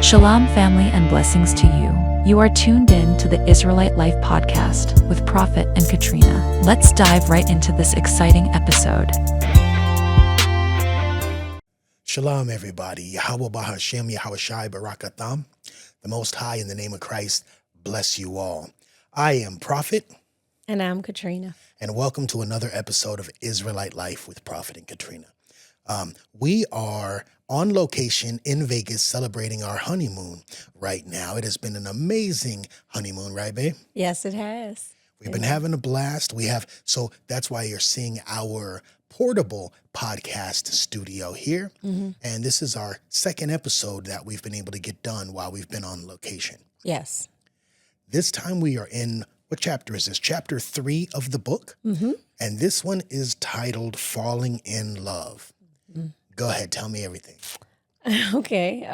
Shalom, family, and blessings to you. You are tuned in to the Israelite Life podcast with Prophet and Katryna. Let's dive right into this exciting episode. Shalom, everybody. Yahweh Bahashem, Yahweh Shai Barakatham. The Most High, in the name of Christ, bless you all. I am Prophet. And I'm Katryna. And welcome to another episode of Israelite Life with Prophet and Katryna. We are on location in Vegas celebrating our honeymoon right now. It has been an amazing honeymoon, right, babe? Yes, it has. We've been having a blast. So that's why you're seeing our portable podcast studio here. Mm-hmm. And this is our second episode that we've been able to get done while we've been on location. Yes. This time we are in, what chapter is this? Chapter 3 of the book. Mm-hmm. And this one is titled Falling in Love. Mm-hmm. Go ahead, tell me everything. Okay.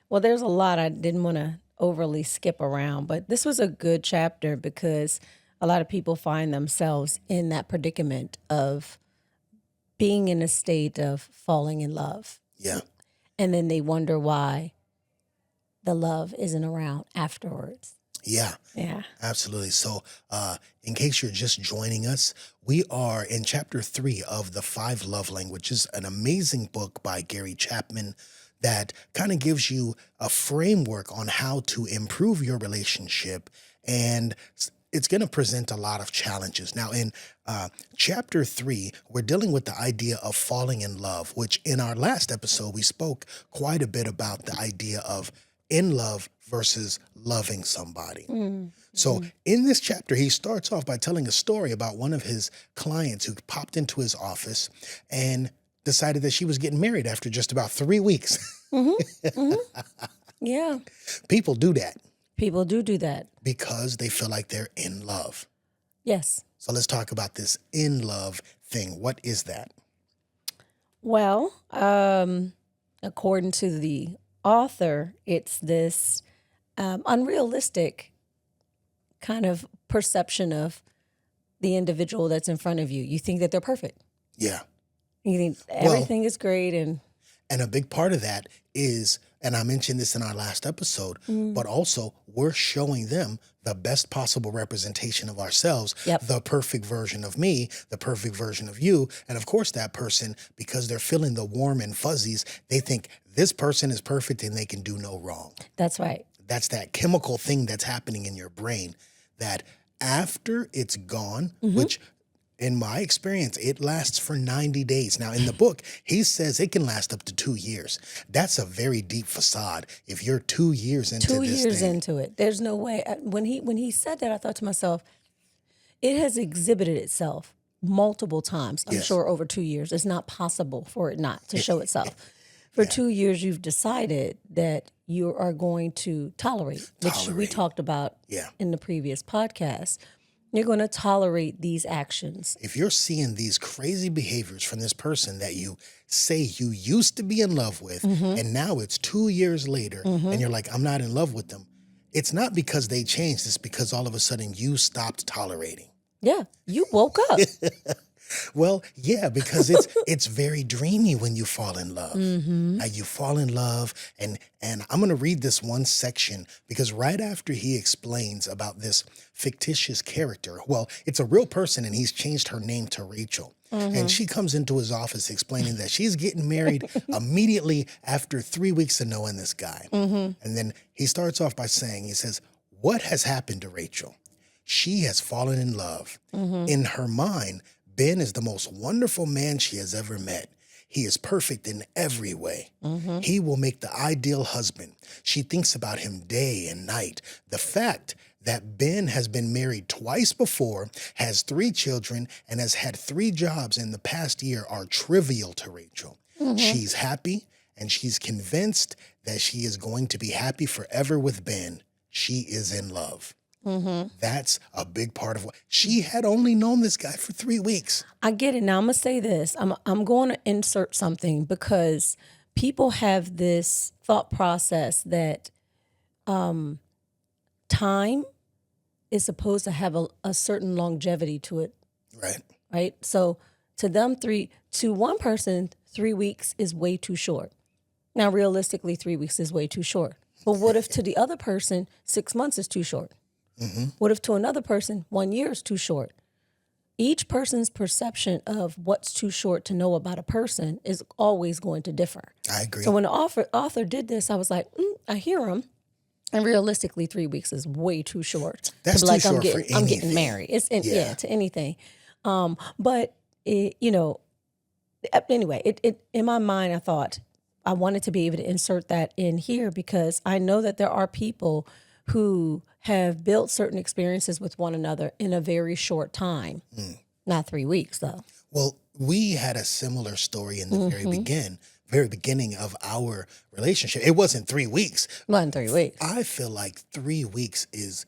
Well, there's a lot I didn't want to overly skip around, but this was a good chapter because a lot of people find themselves in that predicament of being in a state of falling in love. Yeah. And then they wonder why the love isn't around afterwards. Yeah. Yeah. Absolutely. So in case you're just joining us, we are in chapter 3 of The 5 Love Languages, an amazing book by Gary Chapman that kind of gives you a framework on how to improve your relationship. And it's going to present a lot of challenges. Now, in chapter 3, we're dealing with the idea of falling in love, which in our last episode, we spoke quite a bit about the idea of in love versus loving somebody. Mm-hmm. So in this chapter, he starts off by telling a story about one of his clients who popped into his office and decided that she was getting married after just about 3 weeks. Mm-hmm. Mm-hmm. Yeah. People do that. People do that. Because they feel like they're in love. Yes. So let's talk about this in love thing. What is that? Well, according to the author, it's this unrealistic kind of perception of the individual that's in front of you. You think that they're perfect. Yeah. You think everything is great. And a big part of that is, and I mentioned this in our last episode, but also we're showing them the best possible representation of ourselves, the perfect version of me, the perfect version of you. And of course, that person, because they're feeling the warm and fuzzies, they think this person is perfect and they can do no wrong. That's right. That's that chemical thing that's happening in your brain that after it's gone, which in my experience, it lasts for 90 days. Now, in the book, he says it can last up to 2 years. That's a very deep facade. If you're 2 years into this 2 years thing, into it, there's no way. When he said that, I thought to myself, it has exhibited itself multiple times. I'm sure over 2 years. It's not possible for it not to show itself. For 2 years, you've decided that you are going to tolerate, which we talked about in the previous podcast. You're going to tolerate these actions. If you're seeing these crazy behaviors from this person that you say you used to be in love with, and now it's 2 years later, and you're like, I'm not in love with them. It's not because they changed. It's because all of a sudden you stopped tolerating. Yeah, you woke up. Well, yeah, because it's very dreamy when you fall in love. You fall in love, and I'm going to read this one section because right after he explains about this fictitious character, well, it's a real person, and he's changed her name to Rachel. And she comes into his office explaining that she's getting married immediately after 3 weeks of knowing this guy. And then he starts off by saying, he says, what has happened to Rachel? She has fallen in love. In her mind, Ben is the most wonderful man she has ever met. He is perfect in every way. He will make the ideal husband. She thinks about him day and night. The fact that Ben has been married twice before, has 3 children, and has had 3 jobs in the past year are trivial to Rachel. She's happy, and she's convinced that she is going to be happy forever with Ben. She is in love. That's a big part of what she had only known this guy for 3 weeks. I get it. Now I'm gonna say this. I'm going to insert something because people have this thought process that time is supposed to have a certain longevity to it. Right. Right. So to one person, 3 weeks is way too short. Now, realistically, 3 weeks is way too short. But what if to the other person, 6 months is too short? What if to another person, 1 year is too short? Each person's perception of what's too short to know about a person is always going to differ. I agree. So when the author did this, I was like, I hear him. And realistically, 3 weeks is way too short. That's to be too like, short for I'm getting anything. married. It's Yeah. to anything. But anyway, it in my mind, I thought I wanted to be able to insert that in here because I know that there are people who have built certain experiences with one another in a very short time. Not 3 weeks, though. Well, we had a similar story in the very beginning of our relationship. It wasn't 3 weeks. Not in 3 weeks. I feel like 3 weeks is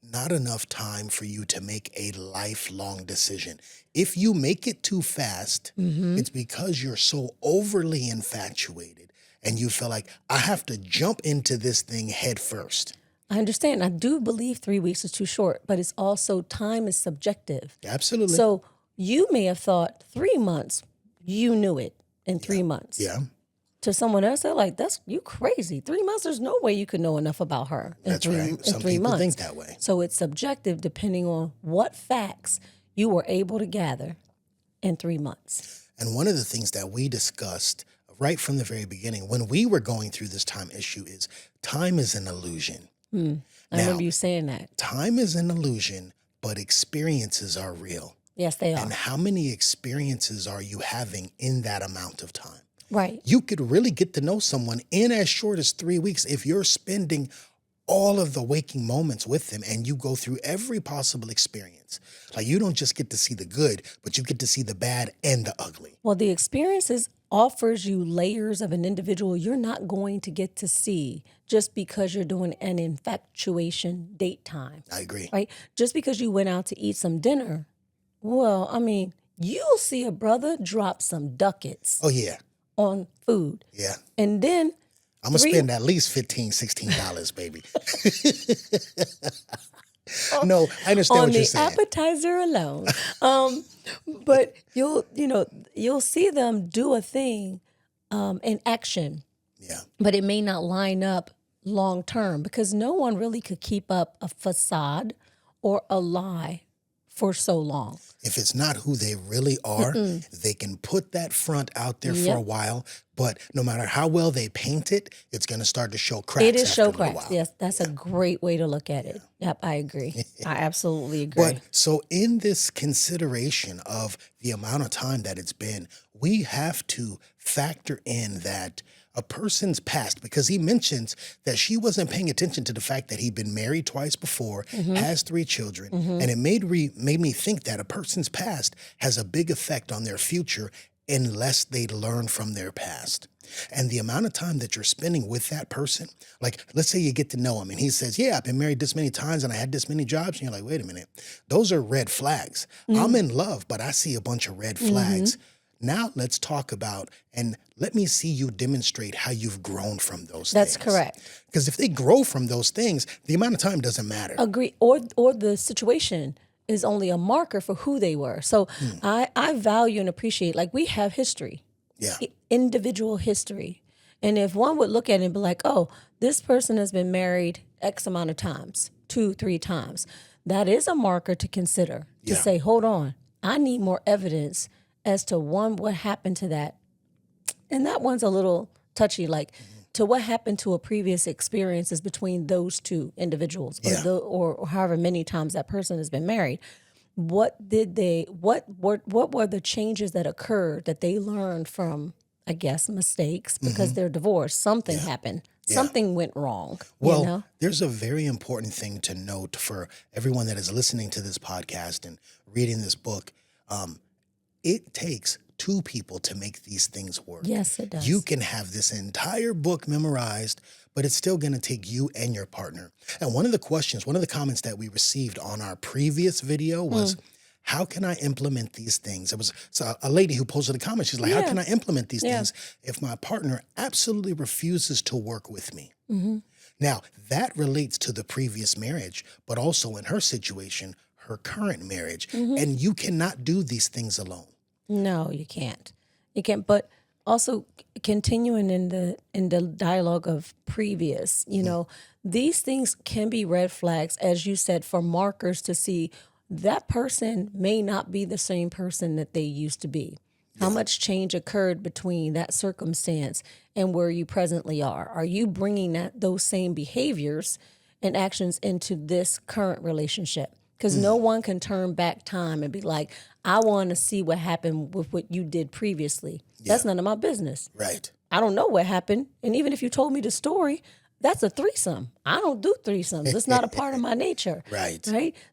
not enough time for you to make a lifelong decision. If you make it too fast, it's because you're so overly infatuated and you feel like I have to jump into this thing head first. I understand. I do believe 3 weeks is too short, but it's also time is subjective. Absolutely. So you may have thought 3 months, you knew it in 3 months. Yeah, To someone else, they're like, "That's you crazy. 3 months, there's no way you could know enough about her in that's three right. in Some 3 people months." think that way. So it's subjective depending on what facts you were able to gather in 3 months. And one of the things that we discussed right from the very beginning when we were going through this time issue is time is an illusion. I remember you saying that. Time is an illusion, but experiences are real. Yes, they are. And how many experiences are you having in that amount of time? Right. You could really get to know someone in as short as 3 weeks if you're spending all of the waking moments with them and you go through every possible experience. Like you don't just get to see the good, but you get to see the bad and the ugly. Well, the experiences offers you layers of an individual you're not going to get to see just because you're doing an infatuation date time. I agree. Right? Just because you went out to eat some dinner. Well, I mean, you'll see a brother drop some ducats Oh, yeah. on food. Yeah. And then I'm going to spend at least $15, $16, baby. No, I understand on what you're the saying. appetizer alone. But you'll see them do a thing in action, Yeah. but it may not line up long term because no one really could keep up a facade or a lie for so long. If it's not who they really are, they can put that front out there for a while, but no matter how well they paint it, it's going to start to show cracks. It is after show a little cracks. while. Yes, that's a great way to look at it. Yep, I agree. I absolutely agree. But so in this consideration of the amount of time that it's been, we have to factor in that a person's past, because he mentions that she wasn't paying attention to the fact that he'd been married twice before, has 3 children, and it made me think that a person's past has a big effect on their future unless they learn from their past. And the amount of time that you're spending with that person, like let's say you get to know him and he says, yeah, I've been married this many times and I had this many jobs. And you're like, wait a minute, those are red flags. I'm in love, but I see a bunch of red flags. Now let's talk about, and let me see you demonstrate how you've grown from those things. That's correct. Because if they grow from those things, the amount of time doesn't matter. Agree. Or the situation is only a marker for who they were. So I value and appreciate, like we have history. Yeah. Individual history. And if one would look at it and be like, oh, this person has been married X amount of times, 2, 3 times, that is a marker to consider, to say, hold on, I need more evidence as to what happened to that. And that one's a little touchy, like to what happened to a previous experiences between those 2 individuals or however many times that person has been married. What were the changes that occurred that they learned from, I guess, mistakes because they're divorced? Something happened. Something went wrong. Well, you know? There's a very important thing to note for everyone that is listening to this podcast and reading this book. It takes 2 people to make these things work. Yes, it does. You can have this entire book memorized, but it's still going to take you and your partner. And one of the comments that we received on our previous video was, how can I implement these things? It was a lady who posted a comment. She's like, how can I implement these things if my partner absolutely refuses to work with me? Now, that relates to the previous marriage, but also in her situation, her current marriage. And you cannot do these things alone. No, you can't. You can't. But also continuing in the dialogue of previous, these things can be red flags, as you said, for markers to see that person may not be the same person that they used to be. How much change occurred between that circumstance and where you presently are? Are you bringing those same behaviors and actions into this current relationship? Because no one can turn back time and be like, I want to see what happened with what you did previously. That's none of my business. Right. I don't know what happened. And even if you told me the story, that's a threesome. I don't do threesomes. It's not a part of my nature. Right.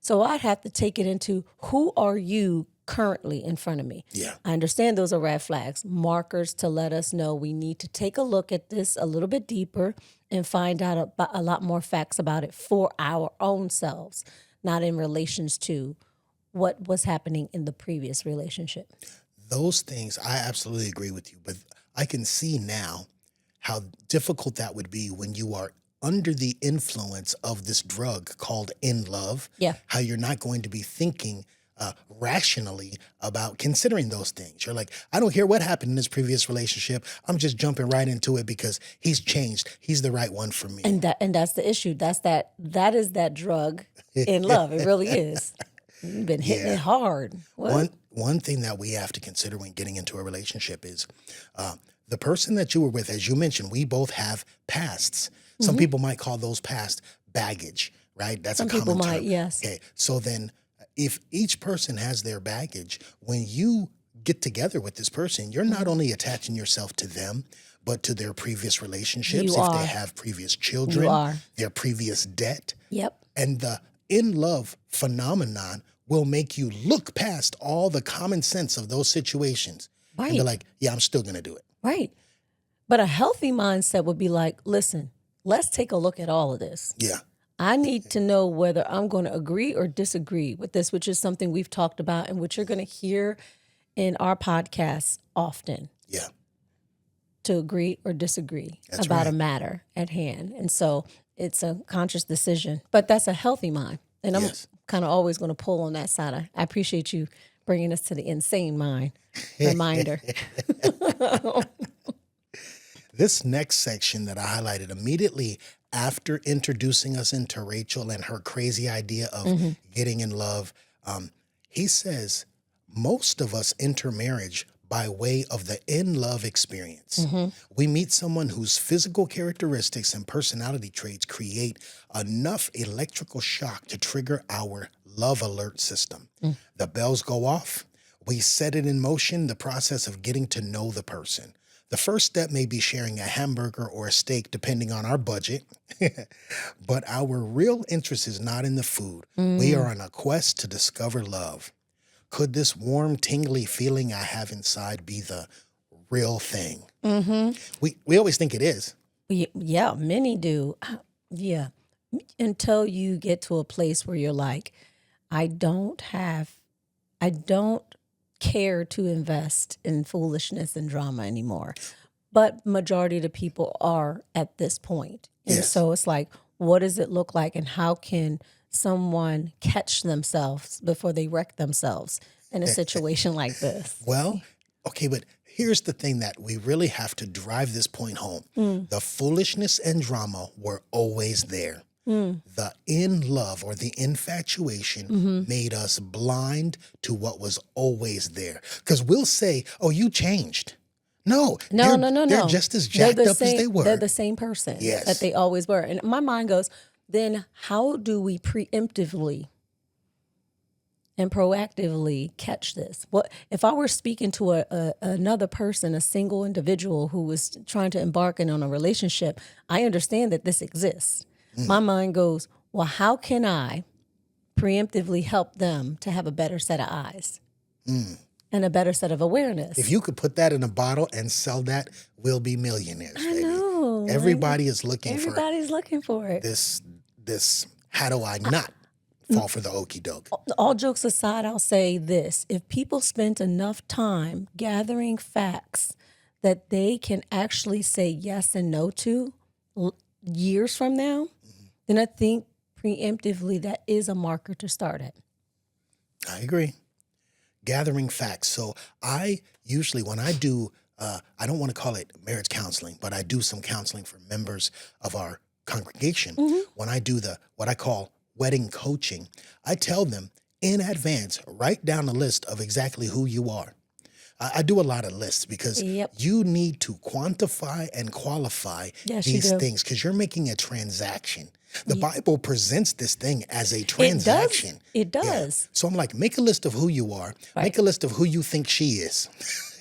So I'd have to take it into, who are you currently in front of me? Yeah. I understand those are red flags, markers to let us know we need to take a look at this a little bit deeper and find out a lot more facts about it for our own selves, not in relations to what was happening in the previous relationship. Those things, I absolutely agree with you, but I can see now how difficult that would be when you are under the influence of this drug called in love. Yeah. How you're not going to be thinking rationally about considering those things. You're like, I don't care what happened in this previous relationship. I'm just jumping right into it because he's changed. He's the right one for me. And that's the issue. That is that drug in love. It really is. You've been hitting it hard. What? One thing that we have to consider when getting into a relationship is the person that you were with, as you mentioned, we both have pasts. Some people might call those past baggage, right? That's Some a common people term. might, yes. Okay, so then if each person has their baggage, when you get together with this person, you're not only attaching yourself to them, but to their previous relationships, You if are. they have previous children, You are. their previous debt. Yep. And the in-love phenomenon will make you look past all the common sense of those situations. Right. And be like, yeah, I'm still going to do it. Right. But a healthy mindset would be like, listen, let's take a look at all of this. Yeah. I need to know whether I'm going to agree or disagree with this, which is something we've talked about and which you're going to hear in our podcasts often. Yeah. To agree or disagree That's about right. a matter at hand. And so it's a conscious decision, but that's a healthy mind. And I'm Yes. kind of always going to pull on that side. I appreciate you bringing us to the insane mind reminder. This next section that I highlighted immediately after introducing us into Rachel and her crazy idea of getting in love, he says, most of us enter marriage by way of the in-love experience. We meet someone whose physical characteristics and personality traits create enough electrical shock to trigger our love alert system. The bells go off. We set it in motion, the process of getting to know the person. The first step may be sharing a hamburger or a steak, depending on our budget. But our real interest is not in the food. We are on a quest to discover love. Could this warm, tingly feeling I have inside be the real thing? We always think it is. Yeah, many do. Yeah. Until you get to a place where you're like, I don't care to invest in foolishness and drama anymore. But majority of the people are at this point. And Yes. so it's like, what does it look like and how can someone catch themselves before they wreck themselves in a situation like this? Well, okay, but here's the thing that we really have to drive this point home. The foolishness and drama were always there. The in love or the infatuation made us blind to what was always there. Because we'll say, oh, you changed. No. No. They're just as jacked up as they were. They're the same person Yes. that they always were. And my mind goes, then how do we preemptively and proactively catch this? What if I were speaking to another person, a single individual who was trying to embark on a relationship? I understand that this exists. My mind goes, well, how can I preemptively help them to have a better set of eyes and a better set of awareness? If you could put that in a bottle and sell that, we'll be millionaires, baby. know. Everybody is looking Everybody's looking for it. for this. How do I not fall for the okie doke? All jokes aside, I'll say this. If people spent enough time gathering facts that they can actually say yes and no to years from now, then I think preemptively that is a marker to start at. I agree. Gathering facts. So I usually, when I do I don't want to call it marriage counseling, but I do some counseling for members of our congregation. When I do what I call wedding coaching, I tell them in advance, write down a list of exactly who you are. I do a lot of lists because Yep. you need to quantify and qualify Yes, you these do. things because you're making a transaction. The Bible presents this thing as a transaction. It does. So I'm like, make a list of who you are, make a list of who you think she is,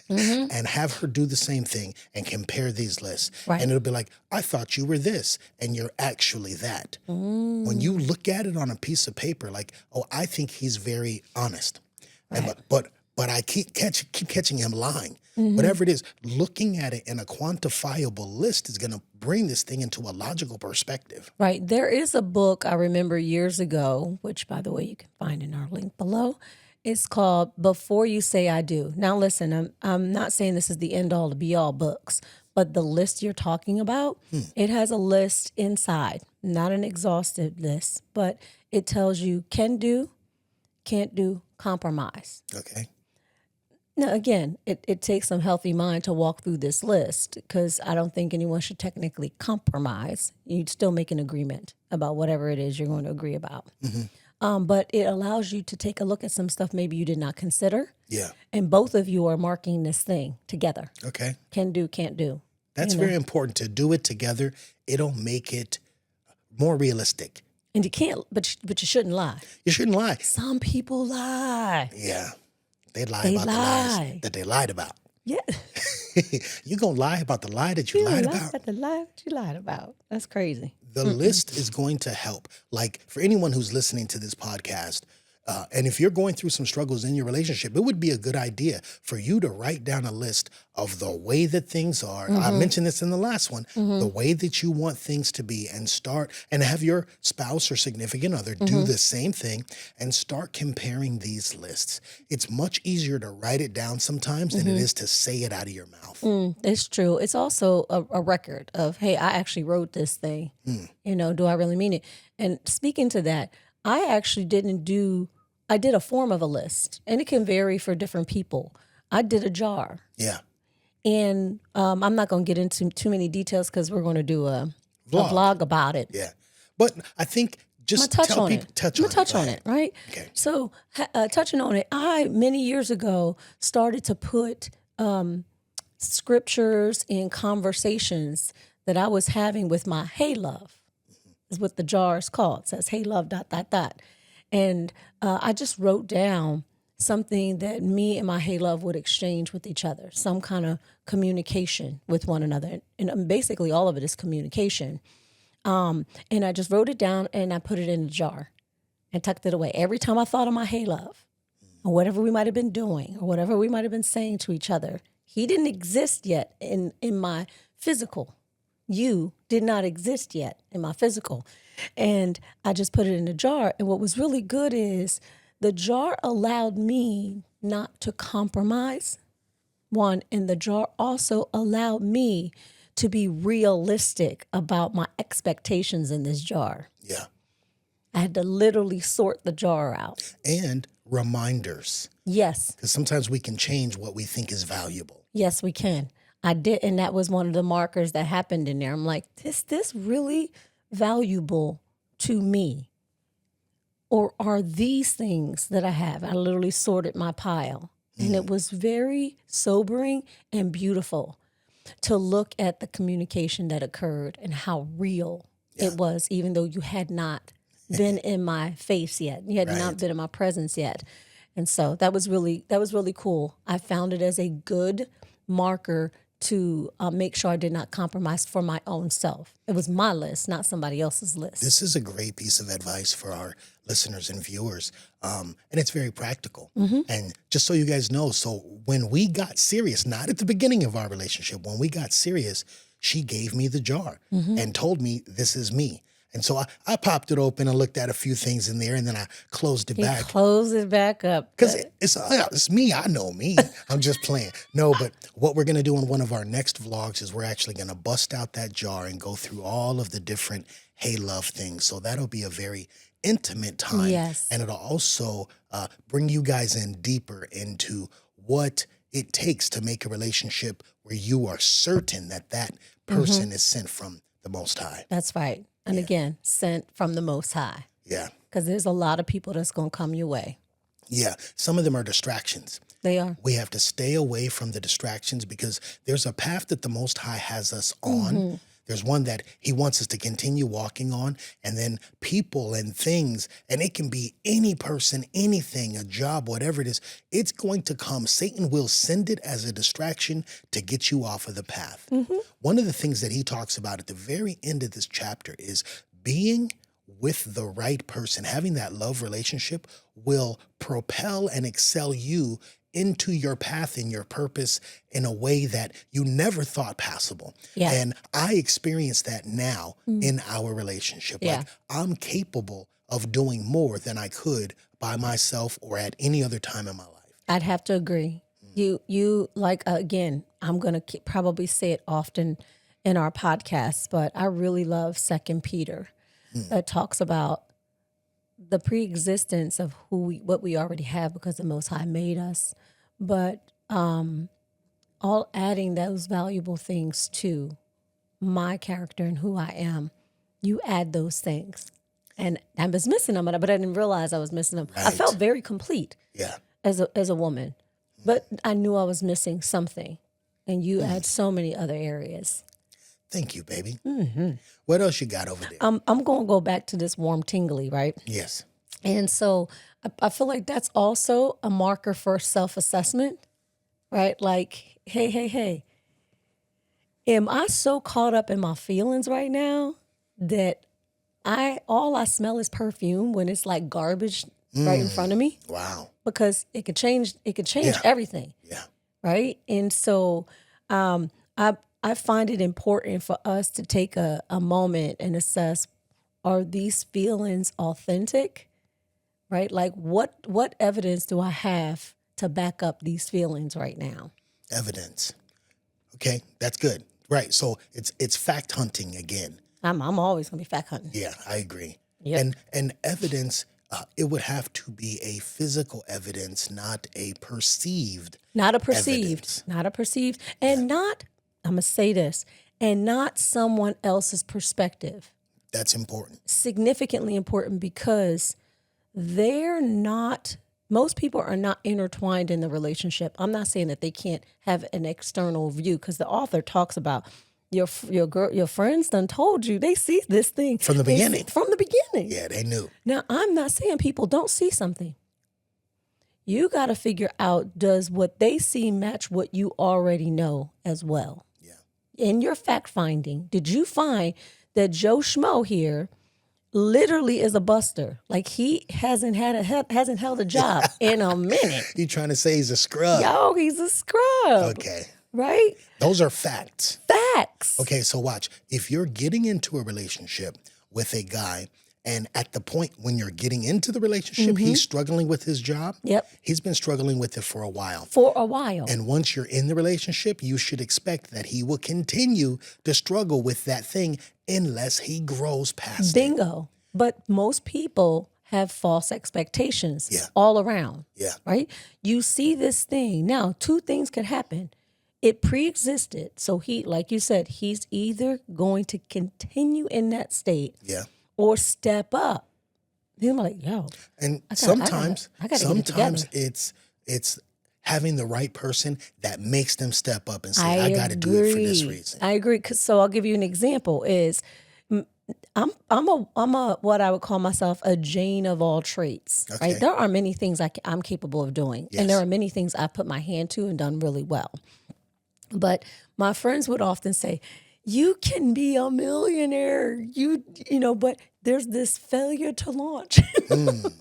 and have her do the same thing and compare these lists. Right. And it'll be like, I thought you were this, and you're actually that. When you look at it on a piece of paper, like, oh, I think he's very honest. And, but I keep catching him lying. Whatever it is, looking at it in a quantifiable list is going to bring this thing into a logical perspective. Right. There is a book I remember years ago, which, by the way, you can find in our link below. It's called Before You Say I Do. Now, listen, I'm not saying this is the end all to be all books, but the list you're talking about, it has a list inside, not an exhaustive list, but it tells you can do, can't do, compromise. Okay. Now, again, it takes some healthy mind to walk through this list because I don't think anyone should technically compromise. You'd still make an agreement about whatever it is you're going to agree about. But it allows you to take a look at some stuff maybe you did not consider. Yeah. And both of you are marking this thing together. Okay. Can do, can't do. That's very important to do it together. It'll make it more realistic. And you can't, but you shouldn't lie. You shouldn't lie. Some people lie. Yeah. They lie They about the lie. lies that they lied about. Yeah. You gonna lie about the lie that you lied about? The lie that you lied about. That's crazy. The list is going to help. Like for anyone who's listening to this podcast, and if you're going through some struggles in your relationship, it would be a good idea for you to write down a list of the way that things are. I mentioned this in the last one, the way that you want things to be, and start and have your spouse or significant other do the same thing and start comparing these lists. It's much easier to write it down sometimes than it is to say it out of your mouth. It's true. It's also a record of, hey, I actually wrote this thing. Do I really mean it? And speaking to that, I actually I did a form of a list, and it can vary for different people. I did a jar. Yeah. And I'm not going to get into too many details because we're going to do a vlog about it. Yeah. But I think just touch tell on people, it. touch I'm on gonna touch it. on it, right? Okay. So touching on it, I many years ago started to put scriptures and conversations that I was having with my hey love, is what the jar is called. It says hey love ... And I just wrote down something that me and my hey love would exchange with each other, some kind of communication with one another. And basically all of it is communication. And I just wrote it down and I put it in a jar and tucked it away. Every time I thought of my hey love or whatever we might have been doing or whatever we might have been saying to each other, he didn't exist yet in my physical. You did not exist yet in my physical. And I just put it in a jar. And what was really good is the jar allowed me not to compromise, one, and the jar also allowed me to be realistic about my expectations in this jar. Yeah. I had to literally sort the jar out. And reminders. Yes. Because sometimes we can change what we think is valuable. Yes, we can. I did. And that was one of the markers that happened in there. I'm like, is this really valuable to me? Or are these things that I have? I literally sorted my pile. And it was very sobering and beautiful to look at the communication that occurred and how real it was, even though you had not been in my face yet. You had not been in my presence yet. And so that was really cool. I found it as a good marker to make sure I did not compromise for my own self. It was my list, not somebody else's list. This is a great piece of advice for our listeners and viewers. And it's very practical. And just so you guys know, so when we got serious, not at the beginning of our relationship, when we got serious, she gave me the jar and told me, this is me. And so I popped it open and looked at a few things in there, and then I closed it back. Close it back up. Because it's me. I know me. I'm just playing. No, but what we're going to do in one of our next vlogs is we're actually going to bust out that jar and go through all of the different hey love things. So that'll be a very intimate time. Yes. And it'll also bring you guys in deeper into what it takes to make a relationship where you are certain that that person is sent from the Most High. That's right. And again, sent from the Most High. Yeah. Because there's a lot of people that's going to come your way. Yeah. Some of them are distractions. They are. We have to stay away from the distractions because there's a path that the Most High has us on. There's one that he wants us to continue walking on, and then people and things, and it can be any person, anything, a job, whatever it is, it's going to come. Satan will send it as a distraction to get you off of the path. One of the things that he talks about at the very end of this chapter is being with the right person. Having that love relationship will propel and excel you into your path and your purpose in a way that you never thought possible. Yeah. And I experience that now in our relationship. Yeah. Like I'm capable of doing more than I could by myself or at any other time in my life. I'd have to agree. You like, again, I'm going to probably say it often in our podcasts, but I really love 2 Peter. That talks about the pre-existence of what we already have because the Most High made us, but all adding those valuable things to my character and who I am. You add those things, and I was missing them, but I didn't realize I was missing them. I Right. felt very complete Yeah. as a woman, but I knew I was missing something, and you add so many other areas. Thank you, baby. What else you got over there? I'm going to go back to this warm tingly, right? Yes. And so I feel like that's also a marker for self-assessment, right? Like, hey, am I so caught up in my feelings right now that all I smell is perfume when it's like garbage right in front of me? Wow. Because it could change everything, Yeah. right? And so I find it important for us to take a moment and assess, are these feelings authentic? Right? Like what evidence do I have to back up these feelings right now? Evidence. Okay, that's good. Right. So it's fact hunting again. I'm always gonna be fact hunting. Yeah, I agree. Yep. And evidence, it would have to be a physical evidence, not a perceived. Not a perceived, Evidence. not a perceived, and not, I'm gonna say this, and not someone else's perspective. That's important. Significantly important because most people are not intertwined in the relationship. I'm not saying that they can't have an external view, because the author talks about your friends done told you they see this thing From the beginning. From the beginning. Yeah, they knew. Now, I'm not saying people don't see something. You got to figure out, does what they see match what you already know as well? Yeah. In your fact finding, did you find that Joe Schmo here literally is a buster? Like, he hasn't held a job in a minute. You trying to say he's a scrub? Yo, he's a scrub. Okay. Right? Those are facts. Facts. Okay, so watch. If you're getting into a relationship with a guy, and at the point when you're getting into the relationship, he's struggling with his job. Yep. He's been struggling with it for a while. And once you're in the relationship, you should expect that he will continue to struggle with that thing unless he grows past it. Bingo. But most people have false expectations all around. Yeah. Right? You see this thing. Now, two things could happen. It pre-existed. So he, like you said, he's either going to continue in that state or step up. Then I'm like, yo. And I sometimes gotta get it together. it's having the right person that makes them step up and say, I got to do it for this reason. I agree. So I'll give you an example. Is I'm a what I would call myself a Jane of all traits. Okay. Right? There are many things I'm capable of doing, Yes. and there are many things I've put my hand to and done really well. But my friends would often say, you can be a millionaire, you know, but there's this failure to launch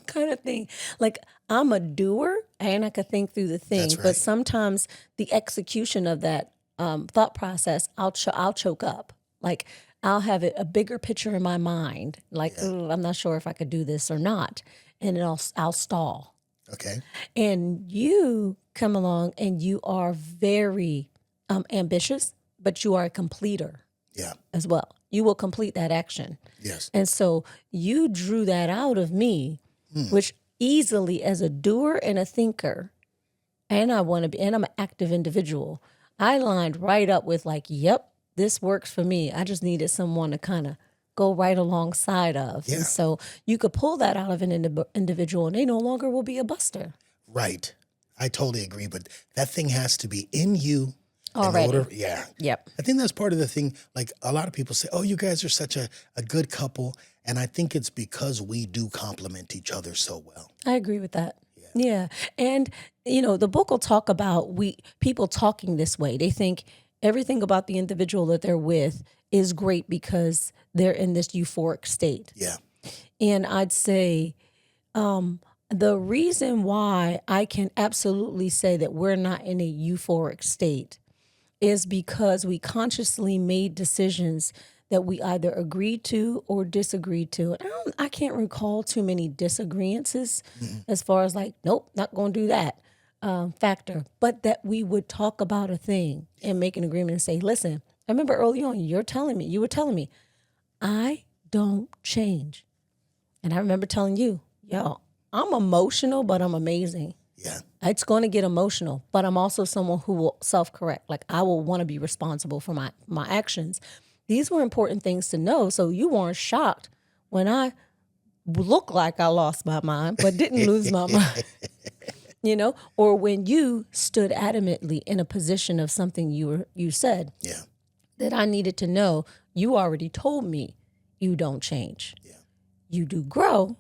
kind of thing. Like, I'm a doer and I could think through the thing, That's but right. sometimes the execution of that thought process, I'll choke up. Like, I'll have a bigger picture in my mind. Like, "Ooh, I'm not sure if I could do this or not. And I'll stall. Okay. And you come along and you are very ambitious, but you are a completer Yeah. as well. You will complete that action. Yes. And so you drew that out of me, which easily, as a doer and a thinker and I want to be, and I'm an active individual. I lined right up with like, yep, this works for me. I just needed someone to kind of go right alongside of. Yeah. And so you could pull that out of an individual and they no longer will be a buster. Right. I totally agree. But that thing has to be in you. Already. Yeah. Yep. I think that's part of the thing. Like a lot of people say, oh, you guys are such a good couple. And I think it's because we do complement each other so well. I agree with that. Yeah. And, the book will talk about people talking this way. They think everything about the individual that they're with is great because they're in this euphoric state. Yeah. And I'd say the reason why I can absolutely say that we're not in a euphoric state is because we consciously made decisions that we either agreed to or disagreed to. I can't recall too many disagreements as far as like, nope, not going to do that factor. But that we would talk about a thing and make an agreement and say, listen, I remember early on, you were telling me, I don't change. And I remember telling you, yo, I'm emotional, but I'm amazing. Yeah. It's going to get emotional, but I'm also someone who will self-correct. Like I will want to be responsible for my actions. These were important things to know. So you weren't shocked when I looked like I lost my mind, but didn't lose my mind. Or when you stood adamantly in a position of something you said. Yeah. That I needed to know. You already told me you don't change. Yeah. You do grow,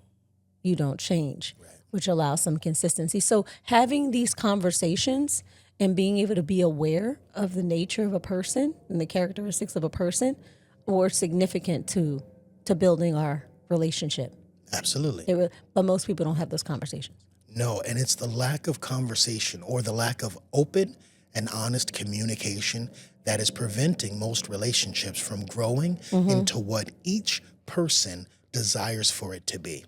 you don't change. Right. Which allows some consistency. So having these conversations and being able to be aware of the nature of a person and the characteristics of a person were significant to building our relationship. Absolutely. But most people don't have those conversations. No, and it's the lack of conversation or the lack of open and honest communication that is preventing most relationships from growing into what each person desires for it to be.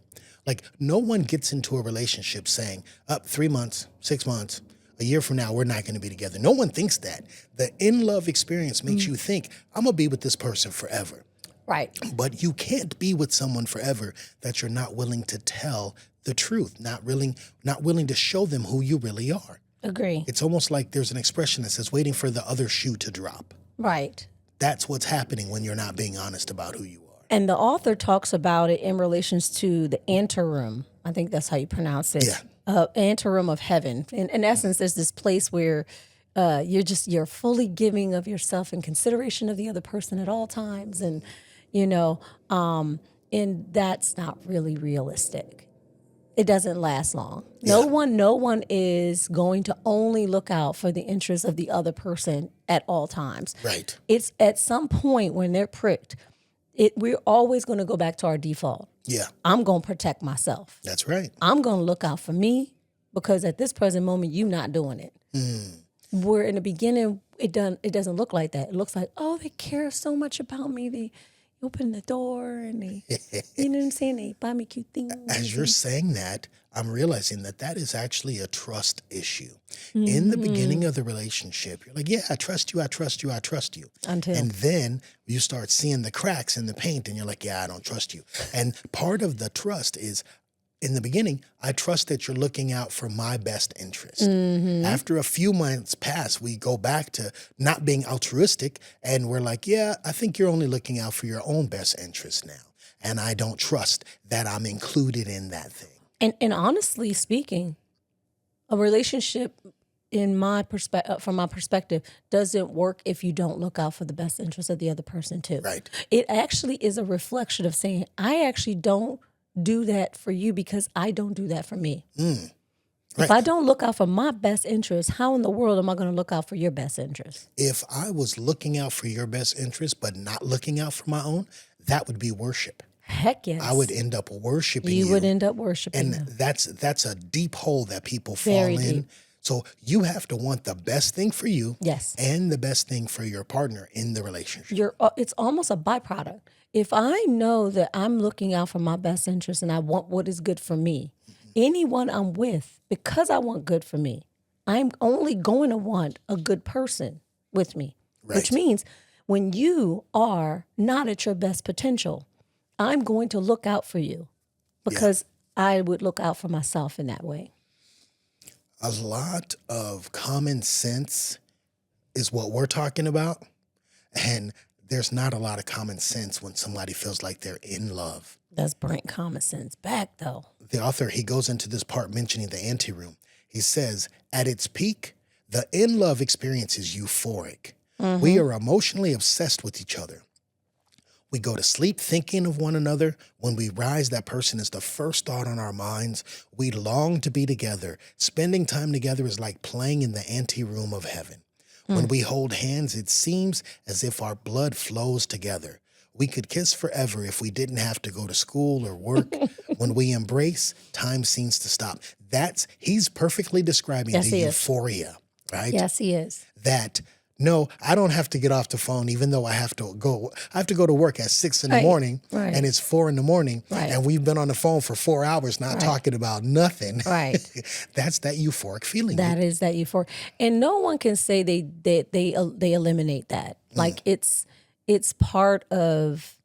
Like no one gets into a relationship saying, 3 months, 6 months, a year from now, we're not going to be together. No one thinks that. The in-love experience makes you think, I'm going to be with this person forever. Right. But you can't be with someone forever that you're not willing to tell the truth, not willing to show them who you really are. Agree. It's almost like there's an expression that says waiting for the other shoe to drop. Right. That's what's happening when you're not being honest about who you are. And the author talks about it in relations to the anteroom. I think that's how you pronounce it. Yeah. Anteroom of heaven. In essence, there's this place where you're fully giving of yourself in consideration of the other person at all times. And, and that's not really realistic. It doesn't last long. Yeah. No one is going to only look out for the interests of the other person at all times. Right. It's at some point when they're pricked, we're always going to go back to our default. Yeah. I'm going to protect myself. That's right. I'm going to look out for me because at this present moment, you're not doing it. Where in the beginning, it doesn't look like that. It looks like, oh, they care so much about me. They open the door and they, you know what I'm saying? They buy me cute things. As you're saying that, I'm realizing that is actually a trust issue. In the beginning of the relationship, you're like, yeah, I trust you. And then you start seeing the cracks in the paint and you're like, yeah, I don't trust you. And part of the trust is, in the beginning, I trust that you're looking out for my best interest. After a few months pass, we go back to not being altruistic and we're like, yeah, I think you're only looking out for your own best interest now. And I don't trust that I'm included in that thing. And honestly speaking, a relationship from my perspective, doesn't work if you don't look out for the best interest of the other person too. Right. It actually is a reflection of saying, I actually don't do that for you because I don't do that for me. Right. If I don't look out for my best interest, how in the world am I going to look out for your best interest? If I was looking out for your best interest but not looking out for my own, that would be worship. Heck yes. I would end up worshiping you. You would end up worshiping and them. that's a deep hole that people fall Very in. deep. So you have to want the best thing for you, Yes, and the best thing for your partner in the relationship. it's almost a byproduct. If I know that I'm looking out for my best interest and I want what is good for me, anyone I'm with, because I want good for me, I'm only going to want a good person with me. Right. Which means when you are not at your best potential, I'm going to look out for you because I would look out for myself in that way. A lot of common sense is what we're talking about. And there's not a lot of common sense when somebody feels like they're in love. Let's bring common sense back, though. The author, he goes into this part mentioning the anteroom. He says, at its peak, the in-love experience is euphoric. We are emotionally obsessed with each other. We go to sleep thinking of one another. When we rise, that person is the first thought on our minds. We long to be together. Spending time together is like playing in the anteroom of heaven. When we hold hands, it seems as if our blood flows together. We could kiss forever if we didn't have to go to school or work. When we embrace, time seems to stop. He's perfectly describing the euphoria, right? Yes, he is. That, no, I don't have to get off the phone, even though I have to go to work at 6 in the morning and it's 4 in the morning and we've been on the phone for 4 hours not talking about nothing. Right. That's that euphoric feeling. That is that euphoric. And no one can say they eliminate that. Like it's part of,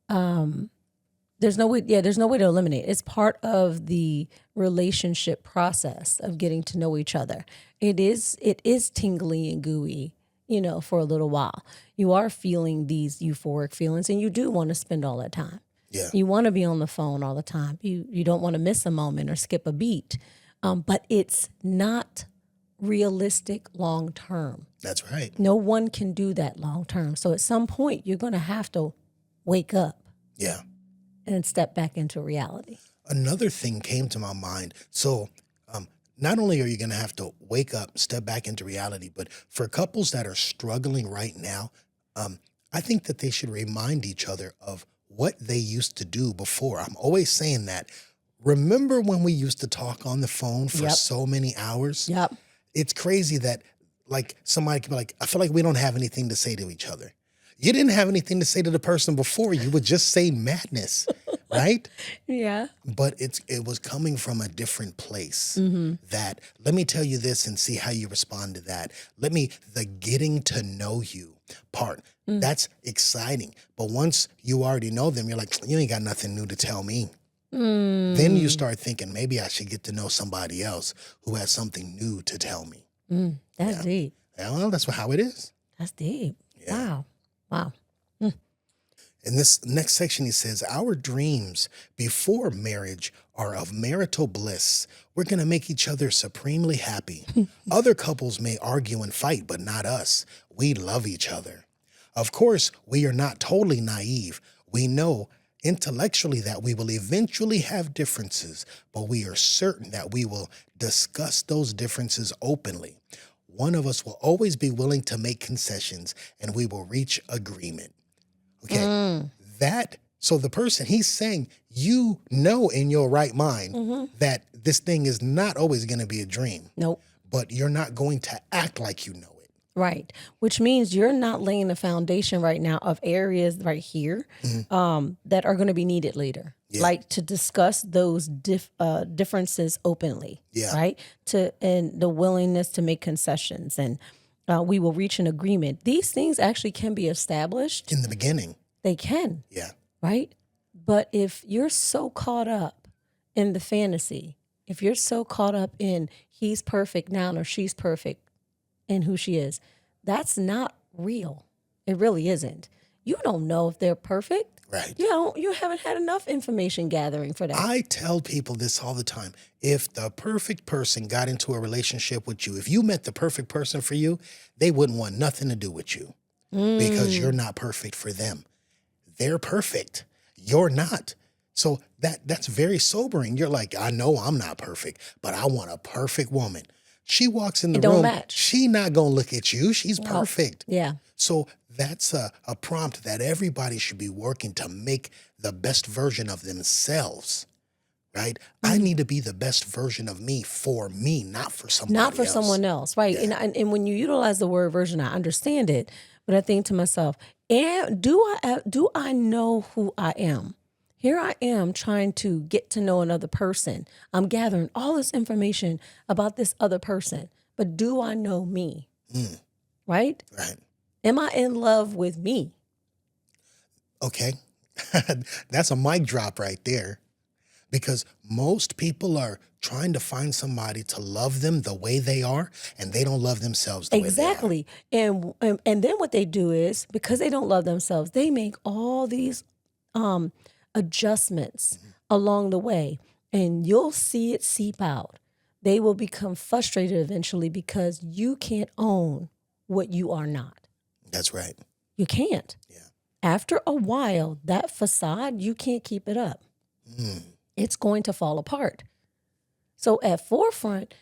there's no way to eliminate it. It's part of the relationship process of getting to know each other. It is tingly and gooey, for a little while. You are feeling these euphoric feelings and you do want to spend all that time. Yeah. You want to be on the phone all the time. You don't want to miss a moment or skip a beat. But it's not realistic long term. That's right. No one can do that long term. So at some point, you're going to have to wake up. Yeah. And step back into reality. Another thing came to my mind. So not only are you going to have to wake up, step back into reality, but for couples that are struggling right now, I think that they should remind each other of what they used to do before. I'm always saying that. Remember when we used to talk on the phone for so many hours? Yep. It's crazy that like somebody could be like, I feel like we don't have anything to say to each other. You didn't have anything to say to the person before. You would just say madness, right? Yeah. But it was coming from a different place. That, let me tell you this and see how you respond to that. The getting to know you part, that's exciting. But once you already know them, you're like, you ain't got nothing new to tell me. Then you start thinking, maybe I should get to know somebody else who has something new to tell me. That's deep. Yeah, well, that's how it is. That's deep. Yeah. Wow. In this next section, he says, our dreams before marriage are of marital bliss. We're going to make each other supremely happy. Other couples may argue and fight, but not us. We love each other. Of course, we are not totally naive. We know intellectually that we will eventually have differences, but we are certain that we will discuss those differences openly. One of us will always be willing to make concessions and we will reach agreement. Okay. So the person, he's saying, in your right mind that this thing is not always going to be a dream. Nope. But you're not going to act like you know it. Right. Which means you're not laying the foundation right now of areas right here that are going to be needed later. Yeah. Like to discuss those differences openly. Yeah. Right. And the willingness to make concessions and we will reach an agreement. These things actually can be established. In the beginning. They can. Yeah. Right? But if you're so caught up in the fantasy, if you're so caught up in he's perfect now or she's perfect in who she is, that's not real. It really isn't. You don't know if they're perfect. Right. You haven't had enough information gathering for that. I tell people this all the time. If the perfect person got into a relationship with you, if you met the perfect person for you, they wouldn't want nothing to do with you because you're not perfect for them. They're perfect. You're not. So that's very sobering. You're like, I know I'm not perfect, but I want a perfect woman. She walks in the room. Match. She not going to look at you. She's perfect. Yeah. So that's a prompt that everybody should be working to make the best version of themselves, right? I need to be the best version of me, not for somebody else. Not for someone else, right? Yeah. And when you utilize the word version, I understand it, but I think to myself, do I know who I am? Here I am trying to get to know another person. I'm gathering all this information about this other person, but do I know me? Right? Right. Am I in love with me? Okay. That's a mic drop right there. Because most people are trying to find somebody to love them the way they are, and they don't love themselves the way they are. Exactly. And then what they do is, because they don't love themselves, they make all these adjustments along the way, and you'll see it seep out. They will become frustrated eventually because you can't own what you are not. That's right. You can't. Yeah. After a while, that facade, you can't keep it up. It's going to fall apart. So at forefront,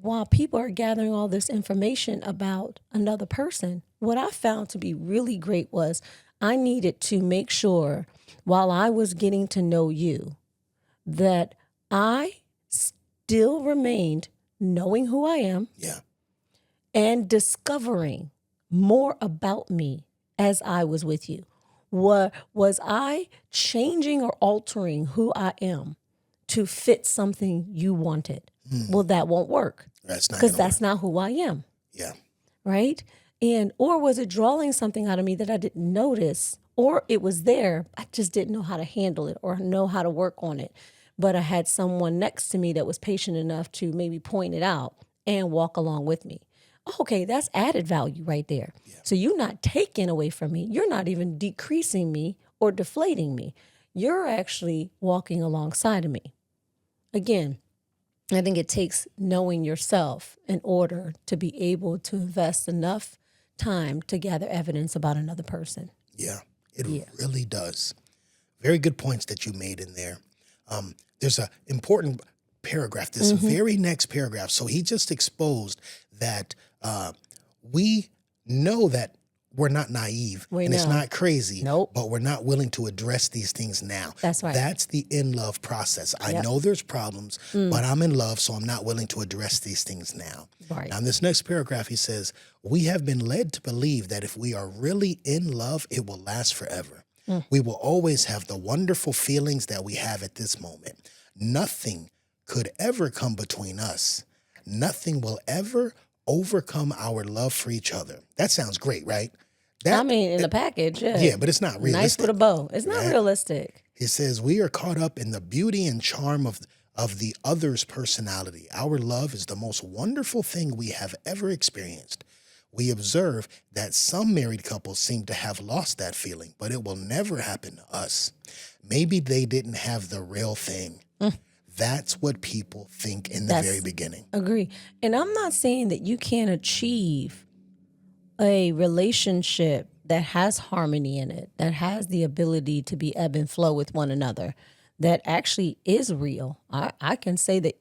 while people are gathering all this information about another person, what I found to be really great was I needed to make sure while I was getting to know you that I still remained knowing who I am Yeah. and discovering more about me as I was with you. Was I changing or altering who I am to fit something you wanted? Well, that won't work That's not because gonna that's not who I am, work. Yeah. right? Or was it drawing something out of me that I didn't notice, or it was there, I just didn't know how to handle it or know how to work on it. But I had someone next to me that was patient enough to maybe point it out and walk along with me. Okay, that's added value right there. So you're not taking away from me. You're not even decreasing me or deflating me. You're actually walking alongside of me. Again, I think it takes knowing yourself in order to be able to invest enough time to gather evidence about another person. Yeah. It really does. Very good points that you made in there. There's an important paragraph, this very next paragraph. So he just exposed that we know that we're not naive and it's know. not crazy, Nope. but we're not willing to address these things now. That's right. That's the in love process. I know there's problems, but I'm in love, so I'm not willing to address these things now. Right. Now, in this next paragraph, he says, we have been led to believe that if we are really in love, it will last forever. We will always have the wonderful feelings that we have at this moment. Nothing could ever come between us. Nothing will ever overcome our love for each other. That sounds great, right? I mean, in the package, yeah. Yeah, but it's not realistic. Nice with a bow. It's not realistic. It says, we are caught up in the beauty and charm of the other's personality. Our love is the most wonderful thing we have ever experienced. We observe that some married couples seem to have lost that feeling, but it will never happen to us. Maybe they didn't have the real thing. That's what people think in the very beginning. Agree. And I'm not saying that you can't achieve a relationship that has harmony in it, that has the ability to be ebb and flow with one another, that actually is real. I can say that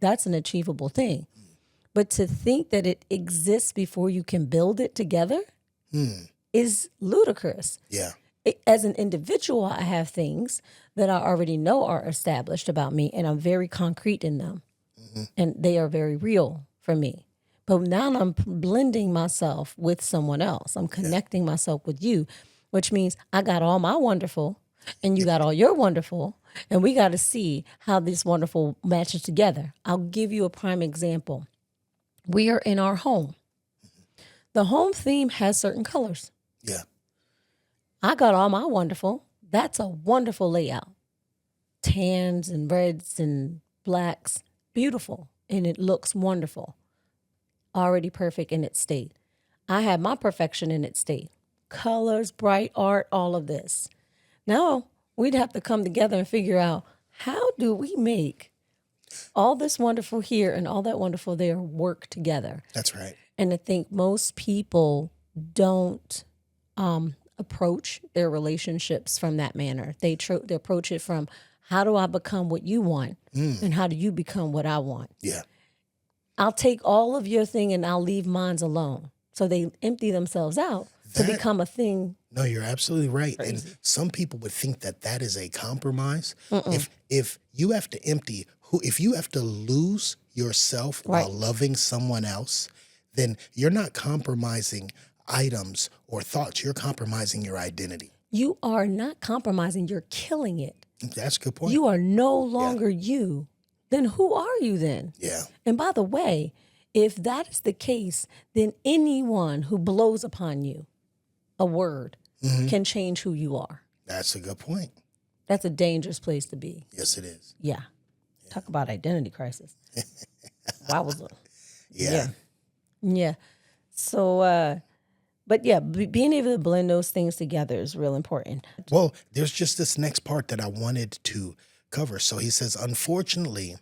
that's an achievable thing. But to think that it exists before you can build it together is ludicrous. Yeah. As an individual, I have things that I already know are established about me, and I'm very concrete in them. And they are very real for me. But now I'm blending myself with someone else. I'm connecting myself with you, which means I got all my wonderful, and you got all your wonderful, and we got to see how this wonderful matches together. I'll give you a prime example. We are in our home. The home theme has certain colors. Yeah. I got all my wonderful. That's a wonderful layout. Tans and reds and blacks. Beautiful. And it looks wonderful. Already perfect in its state. I have my perfection in its state. Colors, bright art, all of this. Now we'd have to come together and figure out, how do we make all this wonderful here and all that wonderful there work together? That's right. And I think most people don't approach their relationships from that manner. They approach it from, how do I become what you want? And how do you become what I want? Yeah. I'll take all of your thing and I'll leave mine alone. So they empty themselves out to become a thing. No, you're absolutely right. Crazy. And some people would think that that is a compromise. If you have to if you have to lose yourself while loving someone else, then you're not compromising items or thoughts. You're compromising your identity. You are not compromising. You're killing it. That's a good point. You are no longer you. Then who are you then? Yeah. And by the way, if that is the case, then anyone who blows upon you a word can change who you are. That's a good point. That's a dangerous place to be. Yes, it is. Yeah. Talk about identity crisis. Wowza. Yeah. Yeah. So, but yeah, being able to blend those things together is real important. Well, there's just this next part that I wanted to cover. So he says, unfortunately,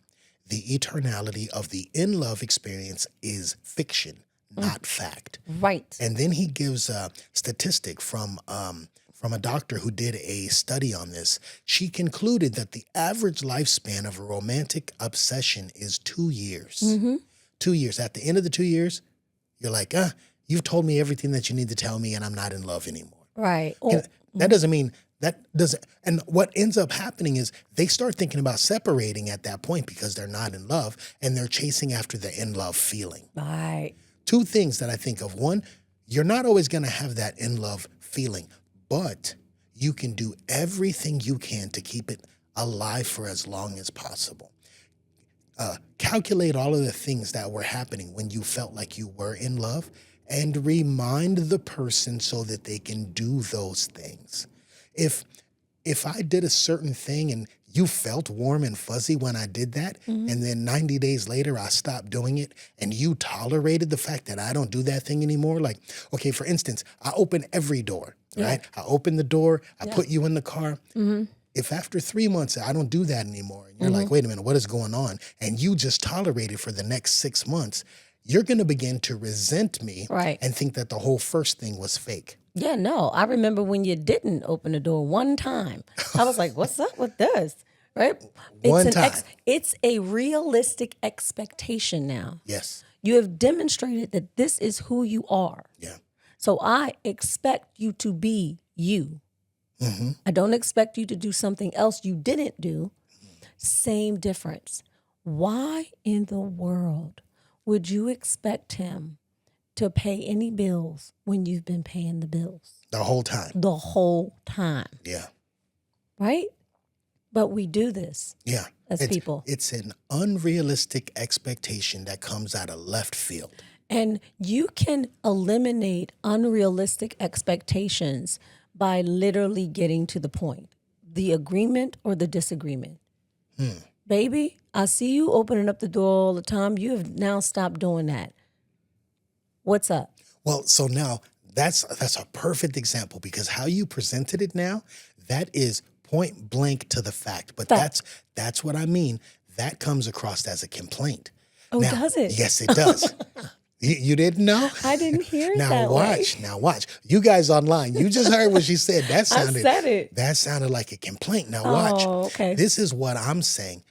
the eternality of the in-love experience is fiction, not fact. Right. And then he gives a statistic from a doctor who did a study on this. She concluded that the average lifespan of a romantic obsession is 2 years. 2 years. At the end of the 2 years, you're like, you've told me everything that you need to tell me and I'm not in love anymore. Right. That doesn't mean and what ends up happening is they start thinking about separating at that point because they're not in love and they're chasing after the in love feeling. Right. Two things that I think of. One, you're not always going to have that in love feeling, but you can do everything you can to keep it alive for as long as possible. Calculate all of the things that were happening when you felt like you were in love and remind the person so that they can do those things. If I did a certain thing and you felt warm and fuzzy when I did that, and then 90 days later I stopped doing it, and you tolerated the fact that I don't do that thing anymore. Like, okay, for instance, I open every door, right? I open the door, I put you in the car. If after 3 months I don't do that anymore, and you're like, wait a minute, what is going on? And you just tolerate it for the next 6 months, you're going to begin to resent me and think that the whole first thing was fake. Yeah, no. I remember when you didn't open the door one time. I was like, what's up with this? Right? One time. It's a realistic expectation now. Yes. You have demonstrated that this is who you are. Yeah. So I expect you to be you. I don't expect you to do something else you didn't do. Same difference. Why in the world would you expect him to pay any bills when you've been paying the bills? The whole time. The whole time. Yeah. Right? But we do this as people. It's an unrealistic expectation that comes out of left field. And you can eliminate unrealistic expectations by literally getting to the point, the agreement or the disagreement. Baby, I see you opening up the door all the time. You have now stopped doing that. What's up? Well, so now that's a perfect example because how you presented it now, that is point blank to the fact. But that's what I mean. That comes across as a complaint. Oh, now, does it? Yes, it does. You didn't know? I didn't hear it now that watch, way. Now watch. You guys online, you just heard what she said. That sounded, I said it. That sounded like a complaint. Now watch. Oh, okay. This is what I'm saying.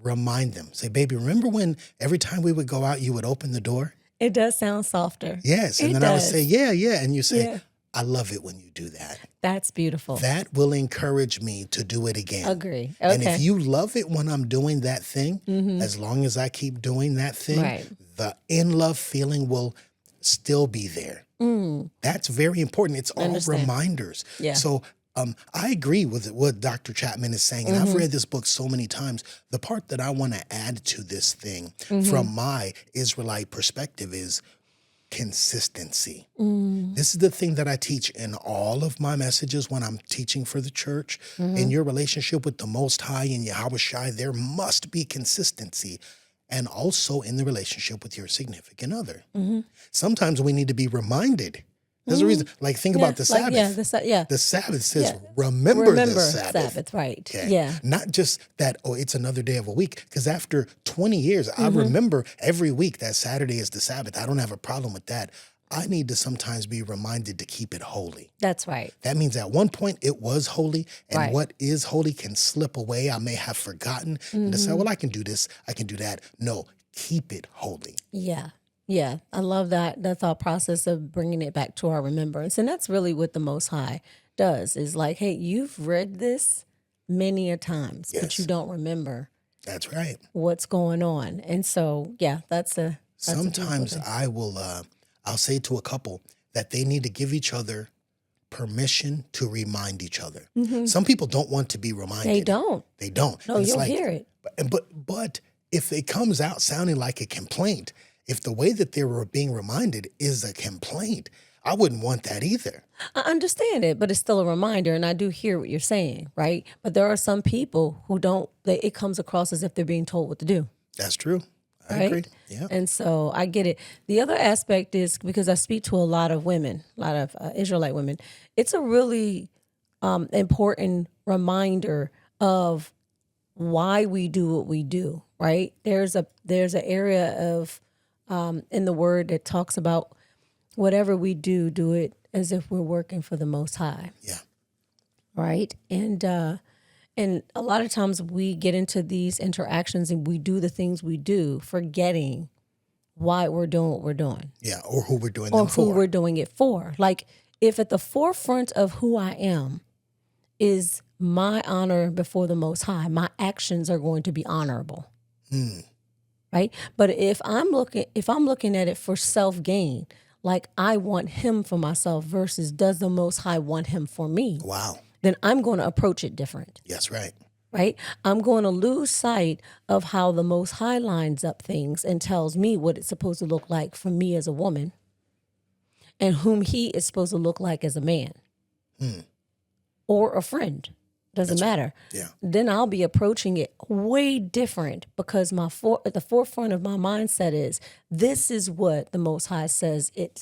Remind them. Say, baby, remember when every time we would go out, you would open the door? It does sound softer. Yes. And then I would say, yeah. And you say, I love it when you do that. That's beautiful. That will encourage me to do it again. Agree. Okay. And if you love it when I'm doing that thing, as long as I keep doing that thing, the in-love feeling will still be there. That's very important. It's all reminders. Yeah. So I agree with what Dr. Chapman is saying, and I've read this book so many times. The part that I want to add to this thing from my Israelite perspective is consistency. This is the thing that I teach in all of my messages when I'm teaching for the church. In your relationship with the Most High and Yahweh Shai, there must be consistency. And also in the relationship with your significant other. Sometimes we need to be reminded. There's a reason. Like, think about the Sabbath. The Sabbath says, remember the Sabbath. Right. Okay? Yeah. Not just that, it's another day of a week. Because after 20 years, I remember every week that Saturday is the Sabbath. I don't have a problem with that. I need to sometimes be reminded to keep it holy. That's right. That means at one point it was holy, and what is holy can slip away. I may have forgotten and to say, well, I can do this, I can do that. No, keep it holy. Yeah. Yeah. I love that thought process of bringing it back to our remembrance. And that's really what the Most High does is like, hey, you've read this many a times, but you don't remember. That's right. What's going on. And so, that's sometimes I will, I'll say to a couple that they need to give each other permission to remind each other. Some people don't want to be reminded. They don't. No, It's you'll like, hear it. But if it comes out sounding like a complaint, if the way that they were being reminded is a complaint, I wouldn't want that either. I understand it, but it's still a reminder, and I do hear what you're saying, right? But there are some people who don't, it comes across as if they're being told what to do. That's true. I Right? agree. Yeah. And so I get it. The other aspect is because I speak to a lot of women, a lot of Israelite women, it's a really important reminder of why we do what we do, right? There's an area of in the word that talks about whatever we do, do it as if we're working for the Most High, Yeah. right? And a lot of times we get into these interactions and we do the things we do, forgetting why we're doing what we're doing. Yeah. Or who we're doing Or them who for. we're doing it for. Like, if at the forefront of who I am is my honor before the Most High, my actions are going to be honorable. Right? But if I'm looking at it for self-gain, like I want him for myself versus does the Most High want him for me, Wow. then I'm going to approach it different. That's right. Right? I'm going to lose sight of how the Most High lines up things and tells me what it's supposed to look like for me as a woman and whom he is supposed to look like as a man or a friend. Doesn't matter. Yeah. Then I'll be approaching it way different because at the forefront of my mindset is this is what the Most High says it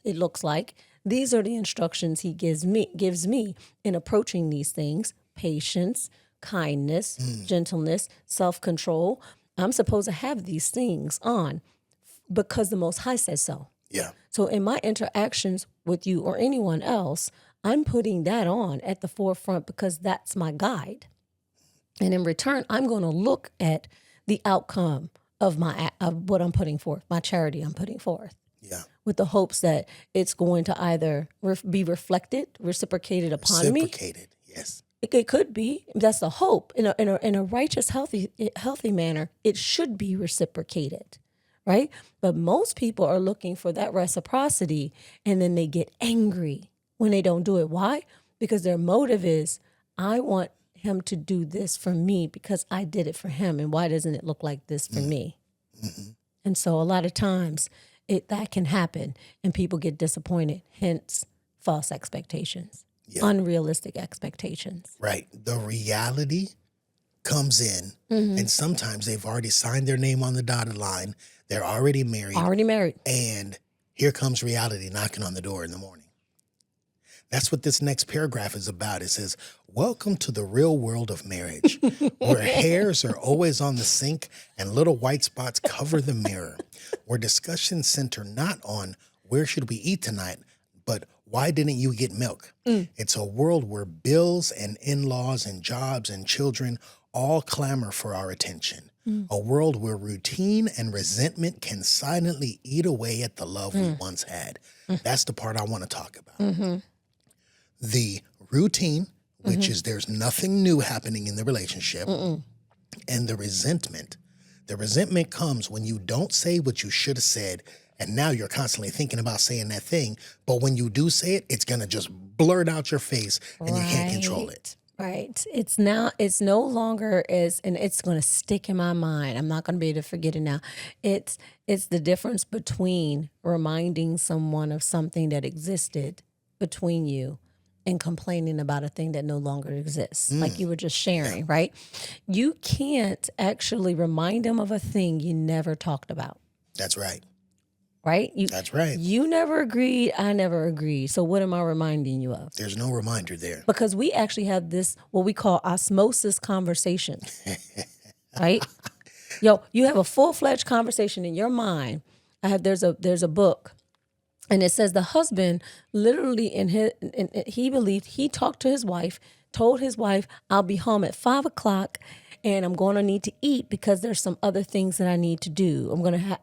looks like. These are the instructions he gives me in approaching these things: patience, kindness, gentleness, self-control. I'm supposed to have these things on because the Most High says so. Yeah. So in my interactions with you or anyone else, I'm putting that on at the forefront because that's my guide. And in return, I'm going to look at the outcome of what I'm putting forth, my charity I'm putting forth. Yeah. With the hopes that it's going to either be reciprocated upon me. Reciprocated. Yes. It could be. That's the hope. In a righteous, healthy manner, it should be reciprocated, right? But most people are looking for that reciprocity, and then they get angry when they don't do it. Why? Because their motive is, I want him to do this for me because I did it for him, and why doesn't it look like this for me? Mm-hmm. And so a lot of times that can happen, and people get disappointed, hence false expectations. Yeah. Unrealistic expectations. Right. The reality comes in, and sometimes they've already signed their name on the dotted line. They're already married. And here comes reality knocking on the door in the morning. That's what this next paragraph is about. It says, welcome to the real world of marriage, where hairs are always on the sink and little white spots cover the mirror, where discussions center not on where should we eat tonight, but why didn't you get milk? It's a world where bills and in-laws and jobs and children all clamor for our attention. A world where routine and resentment can silently eat away at the love we once had. That's the part I want to talk about. The routine, which is there's nothing new happening in the relationship, and the resentment. The resentment comes when you don't say what you should have said, and now you're constantly thinking about saying that thing, but when you do say it, it's going to just blurt out your face, and you can't control it. Right. It's no longer and it's going to stick in my mind. I'm not going to be able to forget it now. It's the difference between reminding someone of something that existed between you and complaining about a thing that no longer exists, like you were just sharing, right? You can't actually remind them of a thing you never talked about. That's right. Right? That's right. You never agreed, I never agreed. So what am I reminding you of? There's no reminder there. Because we actually have this, what we call Osmosis Conversation, right? Yo, you have a full-fledged conversation in your mind. There's a book. And it says the husband literally he believed, he talked to his wife, told his wife, I'll be home at 5:00 and I'm going to need to eat because there's some other things that I need to do.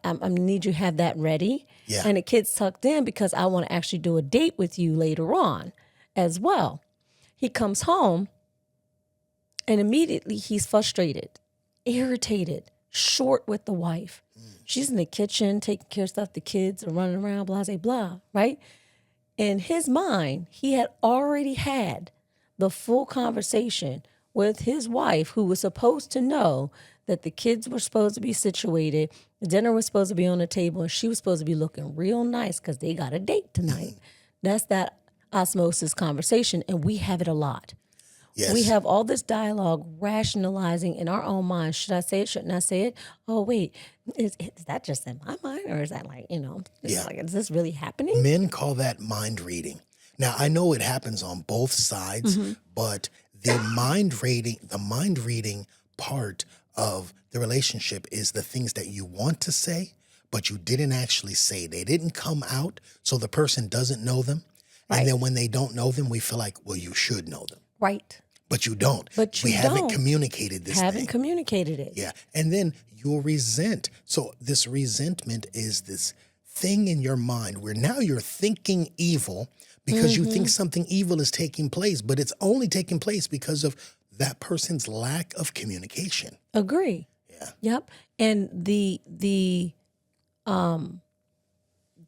I need you to have that ready. Yeah. And the kid's tucked in because I want to actually do a date with you later on as well. He comes home and immediately he's frustrated, irritated, short with the wife. She's in the kitchen taking care of stuff. The kids are running around, blah, blah, blah, right? In his mind, he had already had the full conversation with his wife, who was supposed to know that the kids were supposed to be situated, the dinner was supposed to be on the table, and she was supposed to be looking real nice because they got a date tonight. That's that osmosis conversation, and we have it a lot. Yes. We have all this dialogue rationalizing in our own minds. Should I say it? Shouldn't I say it? Oh, wait, is that just in my mind? Or is that like, is this really happening? Men call that mind reading. Now, I know it happens on both sides, but the mind reading part of the relationship is the things that you want to say, but you didn't actually say. They didn't come out, so the person doesn't know them. Right. And then when they don't know them, we feel like, well, you should know them. Right. But you don't. We haven't communicated this Haven't thing. communicated it. Yeah. And then you'll resent. So this resentment is this thing in your mind where now you're thinking evil because you think something evil is taking place, but it's only taking place because of that person's lack of communication. Agree. Yeah. Yep. And the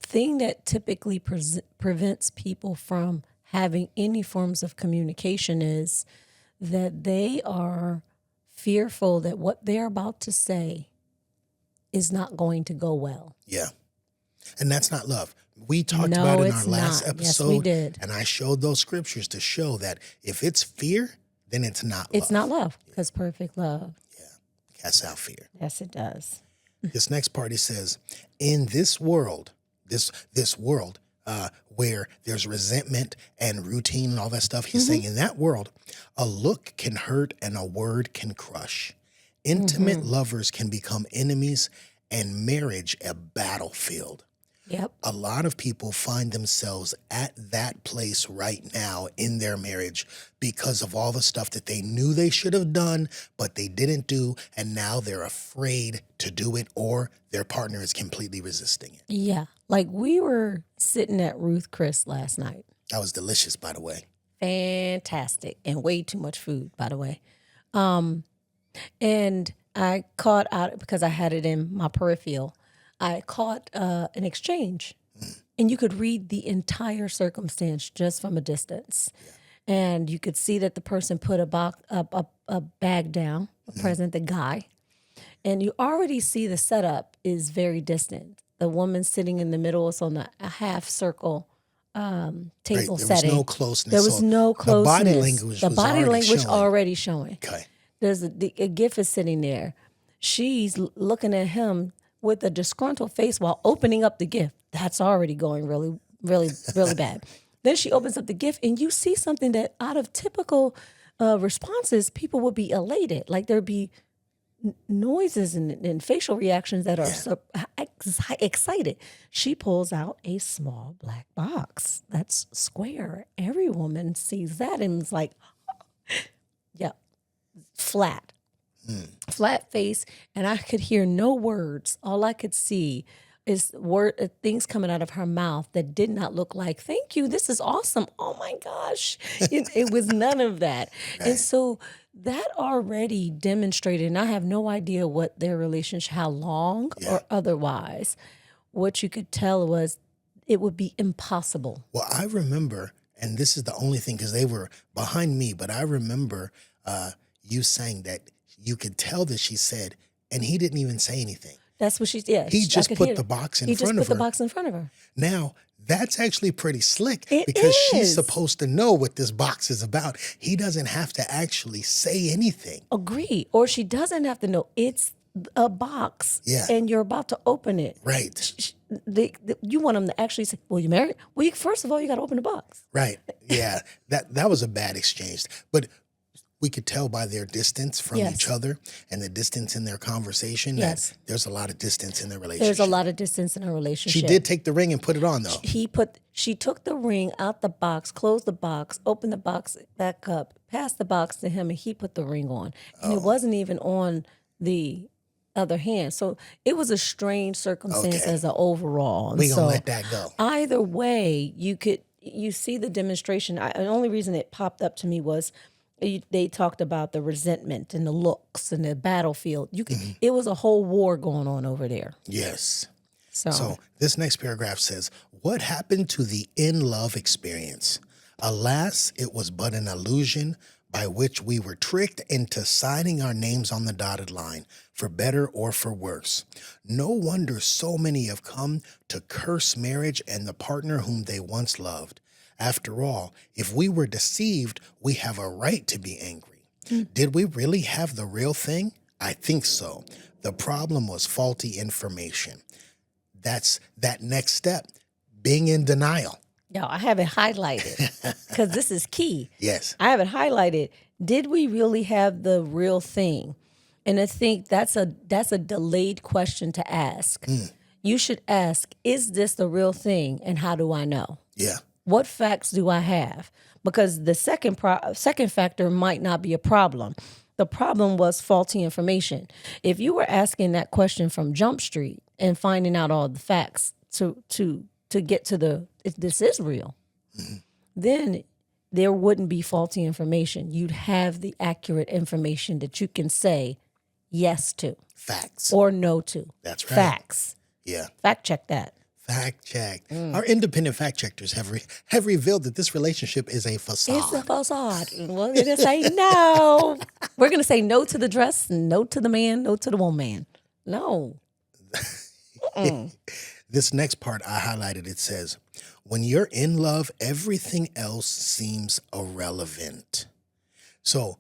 thing that typically prevents people from having any forms of communication is that they are fearful that what they're about to say is not going to go well. Yeah. And that's not love. We talked No, about in it's our last not. episode. Yes, we did. And I showed those scriptures to show that if it's fear, then it's not love. It's not love, because perfect love. Casts out fear. Yes, it does. This next part, he says, in this world, this world where there's resentment and routine and all that stuff, he's saying in that world, a look can hurt and a word can crush. Intimate lovers can become enemies and marriage a battlefield. Yep. A lot of people find themselves at that place right now in their marriage because of all the stuff that they knew they should have done, but they didn't do, and now they're afraid to do it, or their partner is completely resisting it. Yeah. Like we were sitting at Ruth Chris last night. That was delicious, by the way. Fantastic. And way too much food, by the way. And I caught out, because I had it in my peripheral, I caught an exchange, and you could read the entire circumstance just from a distance. Yeah. And you could see that the person put a bag down, a present, the guy. And you already see the setup is very distant. The woman sitting in the middle is on a half circle table There setting. was no closeness. There was no closeness. The body language the was body language showing. already showing. Okay. There's a gift is sitting there. She's looking at him with a disgruntled face while opening up the gift. That's already going really, really, really bad. Then she opens up the gift, and you see something that out of typical responses, people would be elated. Like there'd be noises and facial reactions that are excited. She pulls out a small black box that's square. Every woman sees that and is like, yeah, flat. Flat face, and I could hear no words. All I could see is things coming out of her mouth that did not look like, thank you, this is awesome. Oh my gosh. It was none of that. Right. And so that already demonstrated, and I have no idea what their relationship, how long or otherwise, what you could tell was it would be impossible. Well, I remember, and this is the only thing, because they were behind me, but I remember you saying that you could tell that she said, and he didn't even say anything. That's what she did. He just put the box in front of her. He just put the box in front of her. Now, that's actually pretty slick because she's supposed to know what this box is about. He doesn't have to actually say anything. Agree. Or she doesn't have to know. It's a box, and you're about to open it. Right. You want them to actually say, well, you married? Well, first of all, you got to open the box. Right. Yeah. That was a bad exchange. But we could tell by their distance from each other and the distance in their conversation that there's a lot of distance in their relationship. There's a lot of distance in a relationship. She did take the ring and put it on, though. She took the ring out the box, closed the box, opened the box back up, passed the box to him, and he put the ring on. And it wasn't even on the other hand. So it was a strange circumstance as an overall. We're going to let that go. Either way, you see the demonstration. The only reason it popped up to me was they talked about the resentment and the looks and the battlefield. It was a whole war going on over there. Yes. So this next paragraph says, what happened to the in-love experience? Alas, it was but an illusion, by which we were tricked into signing our names on the dotted line, for better or for worse. No wonder so many have come to curse marriage and the partner whom they once loved. After all, if we were deceived, we have a right to be angry. Did we really have the real thing? I think so. The problem was faulty information. That's that next step, being in denial. Yo, I have it highlighted because this is key. Yes. I have it highlighted. Did we really have the real thing? And I think that's a delayed question to ask. You should ask, is this the real thing? And how do I know? Yeah. What facts do I have? Because the second factor might not be a problem. The problem was faulty information. If you were asking that question from Jump Street and finding out all the facts to get to if this is real, then there wouldn't be faulty information. You'd have the accurate information that you can say yes to. Facts. Or no to. That's right. Facts. Yeah. Fact check that. Fact check. Our independent fact checkers have revealed that this relationship is a facade. It's a facade. We're going to say no. We're going to say no to the dress, no to the man, no to the woman. No. This next part I highlighted, it says, when you're in love, everything else seems irrelevant. So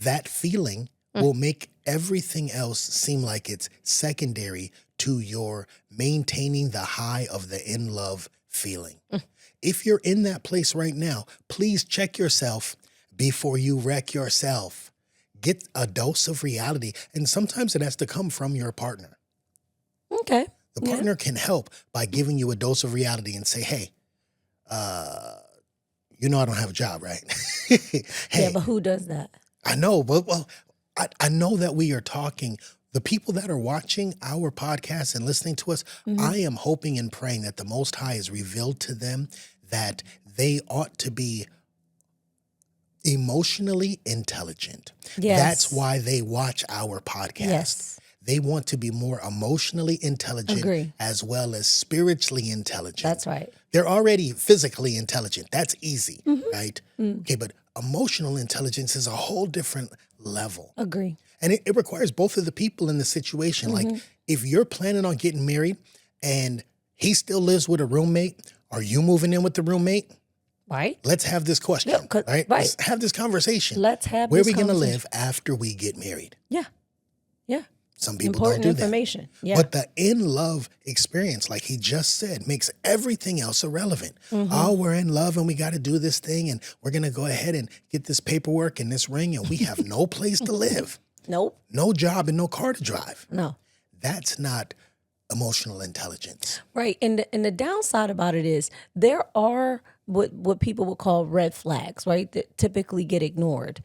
that feeling will make everything else seem like it's secondary to your maintaining the high of the in love feeling. If you're in that place right now, please check yourself before you wreck yourself. Get a dose of reality. And sometimes it has to come from your partner. Okay. The partner can help by giving you a dose of reality and say, hey, you know I don't have a job, right? Hey, Yeah, but who does that? I know, but I know that we are talking, the people that are watching our podcast and listening to us, I am hoping and praying that the Most High has revealed to them that they ought to be emotionally intelligent. Yes. That's why they watch our podcast. Yes. They want to be more emotionally intelligent Agree. as well as spiritually intelligent. That's right. They're already physically intelligent. That's easy, right? Okay, but emotional intelligence is a whole different level. Agree. And it requires both of the people in the situation. Like if you're planning on getting married and he still lives with a roommate, are you moving in with the roommate? Right. Let's have this question, Yeah, 'cause- right? right. Let's have this conversation. Let's have Where are this we going to conversation. live after we get married? Yeah. Yeah. Some people Important don't do information. that. Yeah. But the in-love experience, like he just said, makes everything else irrelevant. Oh, we're in love and we got to do this thing and we're going to go ahead and get this paperwork and this ring and we have no place to live, Nope. no job and no car to drive. No. That's not emotional intelligence. Right. And the downside about it is there are what people would call red flags, right? That typically get ignored.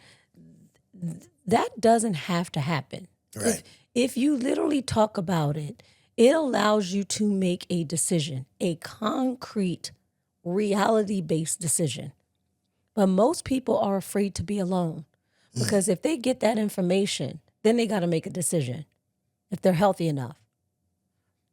That doesn't have to happen. Right. If you literally talk about it, it allows you to make a decision, a concrete, reality-based decision. But most people are afraid to be alone because if they get that information, then they got to make a decision if they're healthy enough.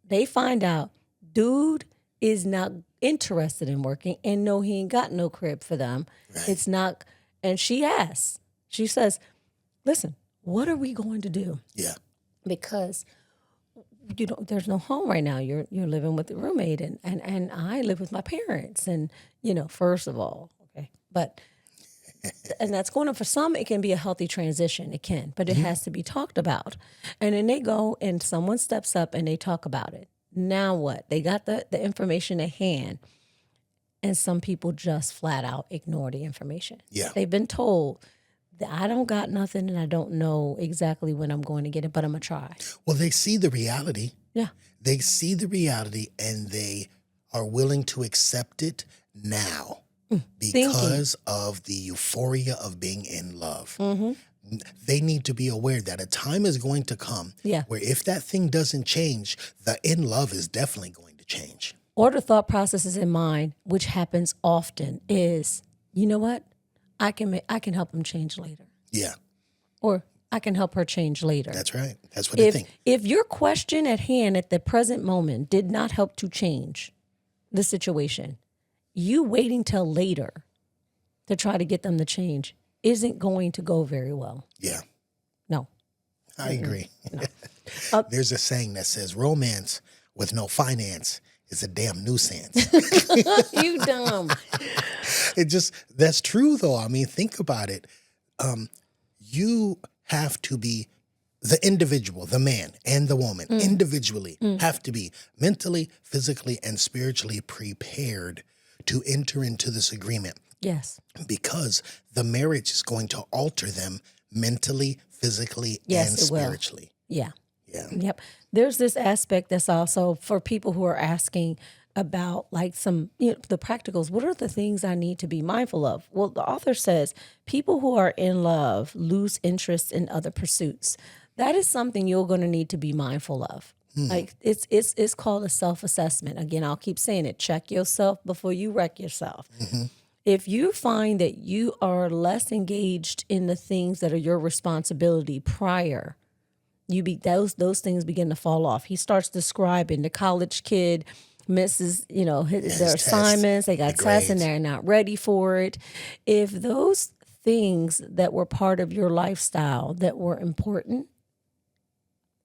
They find out dude is not interested in working and no, he ain't got no crib for them. Right. It's not, and she asks, she says, listen, what are we going to do? Yeah. Because there's no home right now. You're living with a roommate and I live with my parents. And, first of all, okay. But and that's going on for some, it can be a healthy transition. It can, but it has to be talked about. And then they go and someone steps up and they talk about it. Now what? They got the information at hand. And some people just flat out ignore the information. Yeah. They've been told I don't got nothing and I don't know exactly when I'm going to get it, but I'm going to try. Well, they see the reality. Yeah. They see the reality and they are willing to accept it now because of the euphoria of being in love. They need to be aware that a time is going to come where if that thing doesn't change, the in love is definitely going to change. Or the thought processes in mind, which happens often, is, you know what? I can help him change later. Yeah. Or I can help her change later. That's right. That's what they think. If your question at hand at the present moment did not help to change the situation, you waiting till later to try to get them to change isn't going to go very well. Yeah, No. I agree. No. There's a saying that says romance with no finance is a damn nuisance. You dumb. That's true though. I mean, think about it. You have to be the individual, the man and the woman individually have to be mentally, physically, and spiritually prepared to enter into this agreement. Yes. Because the marriage is going to alter them mentally, physically, Yes, and it will. spiritually. Yeah. Yeah. Yep. There's this aspect that's also for people who are asking about like some, the practicals. What are the things I need to be mindful of? Well, the author says people who are in love lose interest in other pursuits. That is something you're going to need to be mindful of. Like it's called a self-assessment. Again, I'll keep saying it. Check yourself before you wreck yourself. If you find that you are less engaged in the things that are your responsibility prior, those things begin to fall off. He starts describing the college kid misses, their assignments, they got tests and they're not ready for it. If those things that were part of your lifestyle that were important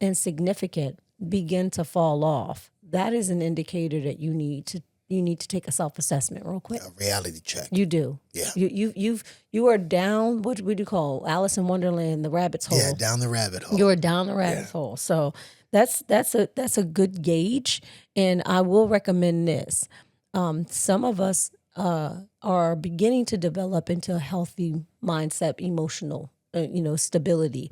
and significant begin to fall off, that is an indicator that you need to take a self-assessment real quick. A reality check. You do. Yeah. You are down, what would you call Alice in Wonderland, the rabbit's hole. Yeah, down the rabbit hole. You're down the rabbit hole. So that's a good gauge. And I will recommend this. Some of us are beginning to develop into a healthy mindset, emotional, stability.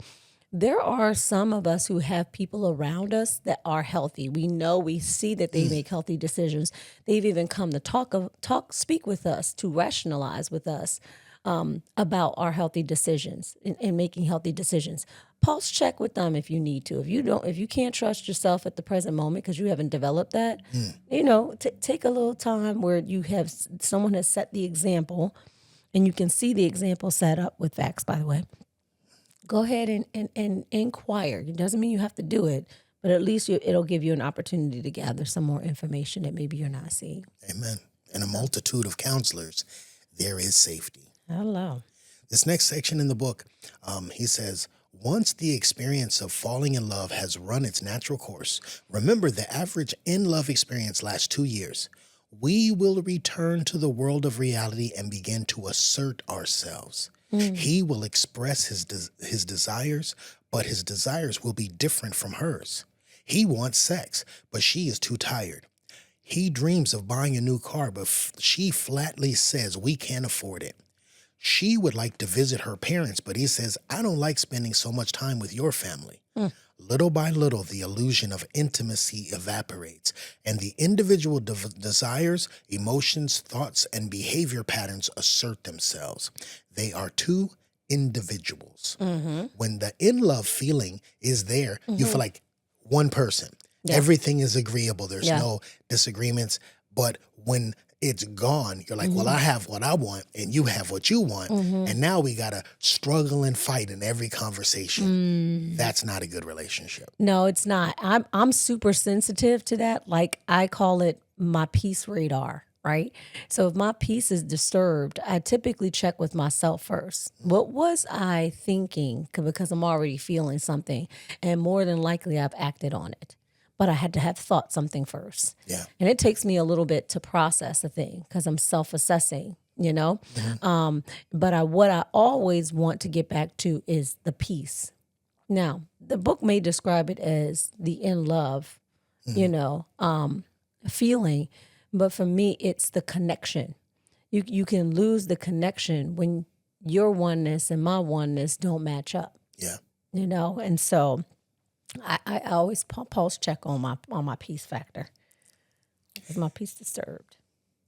There are some of us who have people around us that are healthy. We see that they make healthy decisions. They've even come to speak with us, to rationalize with us about our healthy decisions and making healthy decisions. Pulse check with them if you need to. If you can't trust yourself at the present moment because you haven't developed that, take a little time where someone has set the example, and you can see the example set up with facts, by the way. Go ahead and inquire. It doesn't mean you have to do it, but at least it'll give you an opportunity to gather some more information that maybe you're not seeing. Amen. In a multitude of counselors, there is safety. Hello. This next section in the book, he says, once the experience of falling in love has run its natural course, remember the average in-love experience lasts 2 years. We will return to the world of reality and begin to assert ourselves. He will express his desires, but his desires will be different from hers. He wants sex, but she is too tired. He dreams of buying a new car, but she flatly says we can't afford it. She would like to visit her parents, but he says, I don't like spending so much time with your family. Little by little, the illusion of intimacy evaporates, and the individual desires, emotions, thoughts, and behavior patterns assert themselves. They are two individuals. When the in-love feeling is there, you feel like one person. Yeah. Everything is agreeable. There's no disagreements. But when it's gone, you're like, well, I have what I want and you have what you want. And now we got to struggle and fight in every conversation. That's not a good relationship. No, it's not. I'm super sensitive to that. Like I call it my peace radar, right? So if my peace is disturbed, I typically check with myself first. What was I thinking? Because I'm already feeling something, and more than likely I've acted on it. But I had to have thought something first. Yeah. And it takes me a little bit to process a thing because I'm self-assessing, But what I always want to get back to is the peace. Now, the book may describe it as the in love, feeling. But for me, it's the connection. You can lose the connection when your oneness and my oneness don't match up. Yeah. And so I always pulse check on my peace factor. Is my peace disturbed?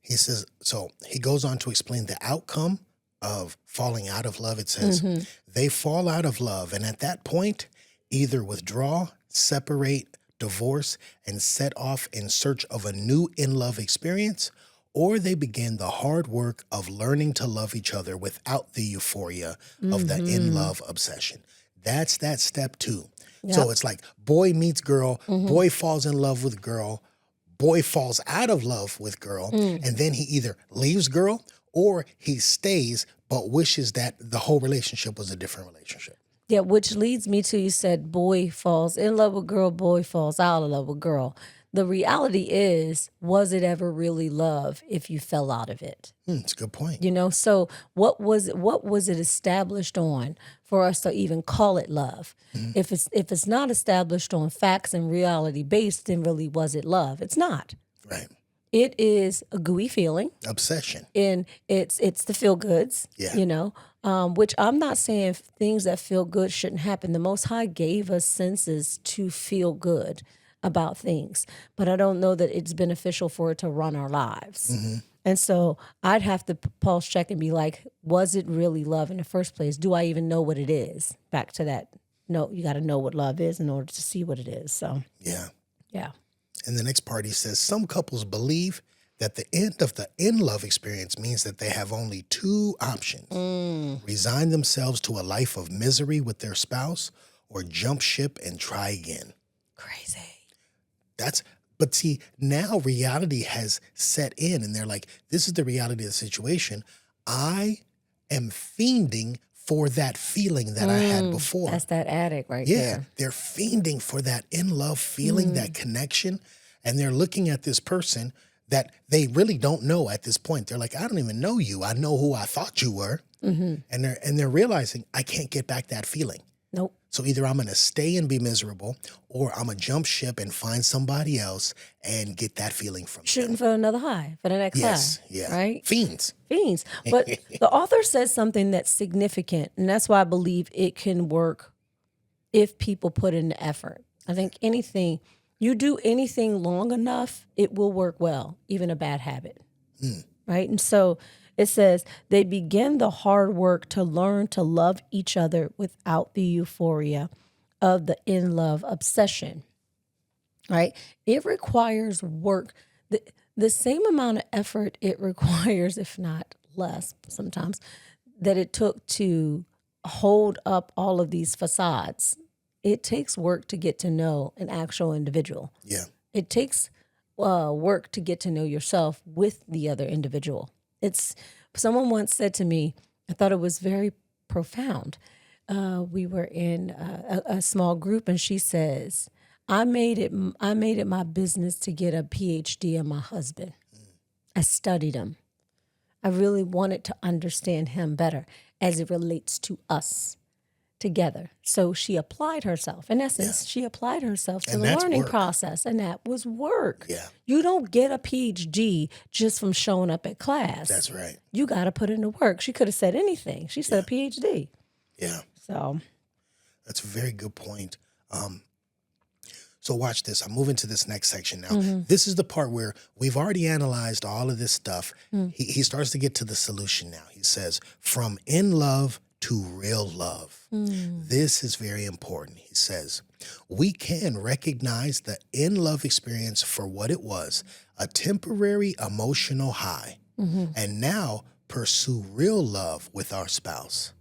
He says, so he goes on to explain the outcome of falling out of love. It says, they fall out of love, and at that point, either withdraw, separate, divorce, and set off in search of a new in-love experience, or they begin the hard work of learning to love each other without the euphoria of the in-love obsession. That's that step 2. Yep. So it's like boy meets girl, boy falls in love with girl, boy falls out of love with girl, and then he either leaves girl or he stays but wishes that the whole relationship was a different relationship. Yeah, which leads me to, you said boy falls in love with girl, boy falls out of love with girl. The reality is, was it ever really love if you fell out of it? It's a good point. So what was it established on for us to even call it love? If it's not established on facts and reality based, then really was it love? It's not. Right. It is a gooey feeling. Obsession. And it's the feel goods, Yeah. Which I'm not saying things that feel good shouldn't happen. The Most High gave us senses to feel good about things, but I don't know that it's beneficial for it to run our lives. And so I'd have to pulse check and be like, was it really love in the first place? Do I even know what it is? Back to that. No, you got to know what love is in order to see what it is. So, Yeah. yeah. And the next part, he says, some couples believe that the end of the in-love experience means that they have only two options. Resign themselves to a life of misery with their spouse or jump ship and try again. Crazy. But see, now reality has set in and they're like, this is the reality of the situation. I am fiending for that feeling that I had before. That's that addict right Yeah, there. they're fiending for that in-love feeling, that connection. And they're looking at this person that they really don't know at this point. They're like, I don't even know you. I know who I thought you were. And they're realizing I can't get back that feeling. Nope. So either I'm going to stay and be miserable, or I'm going to jump ship and find somebody else and get that feeling from Shooting them. for another high, for the next Yes, high. yeah. Right? Fiends. But the author says something that's significant, and that's why I believe it can work if people put in the effort. I think you do anything long enough, it will work well, even a bad habit. Right? And so it says they begin the hard work to learn to love each other without the euphoria of the in-love obsession. Right? It requires work. The same amount of effort it requires, if not less sometimes, that it took to hold up all of these facades. It takes work to get to know an actual individual. Yeah. It takes work to get to know yourself with the other individual. Someone once said to me, I thought it was very profound. We were in a small group, and she says, I made it my business to get a PhD in my husband. I studied him. I really wanted to understand him better as it relates to us together. So she applied herself. In essence, she applied herself to And the that's learning work. process, and that was work. Yeah. You don't get a PhD just from showing up at class. That's right. You got to put in the work. She could have said anything. She said a PhD. Yeah. So That's a very good point. So watch this. I'm moving to this next section now. This is the part where we've already analyzed all of this stuff. He starts to get to the solution now. He says, from in love to real love. This is very important. He says, we can recognize the in love experience for what it was, a temporary emotional high, and now pursue real love with our spouse.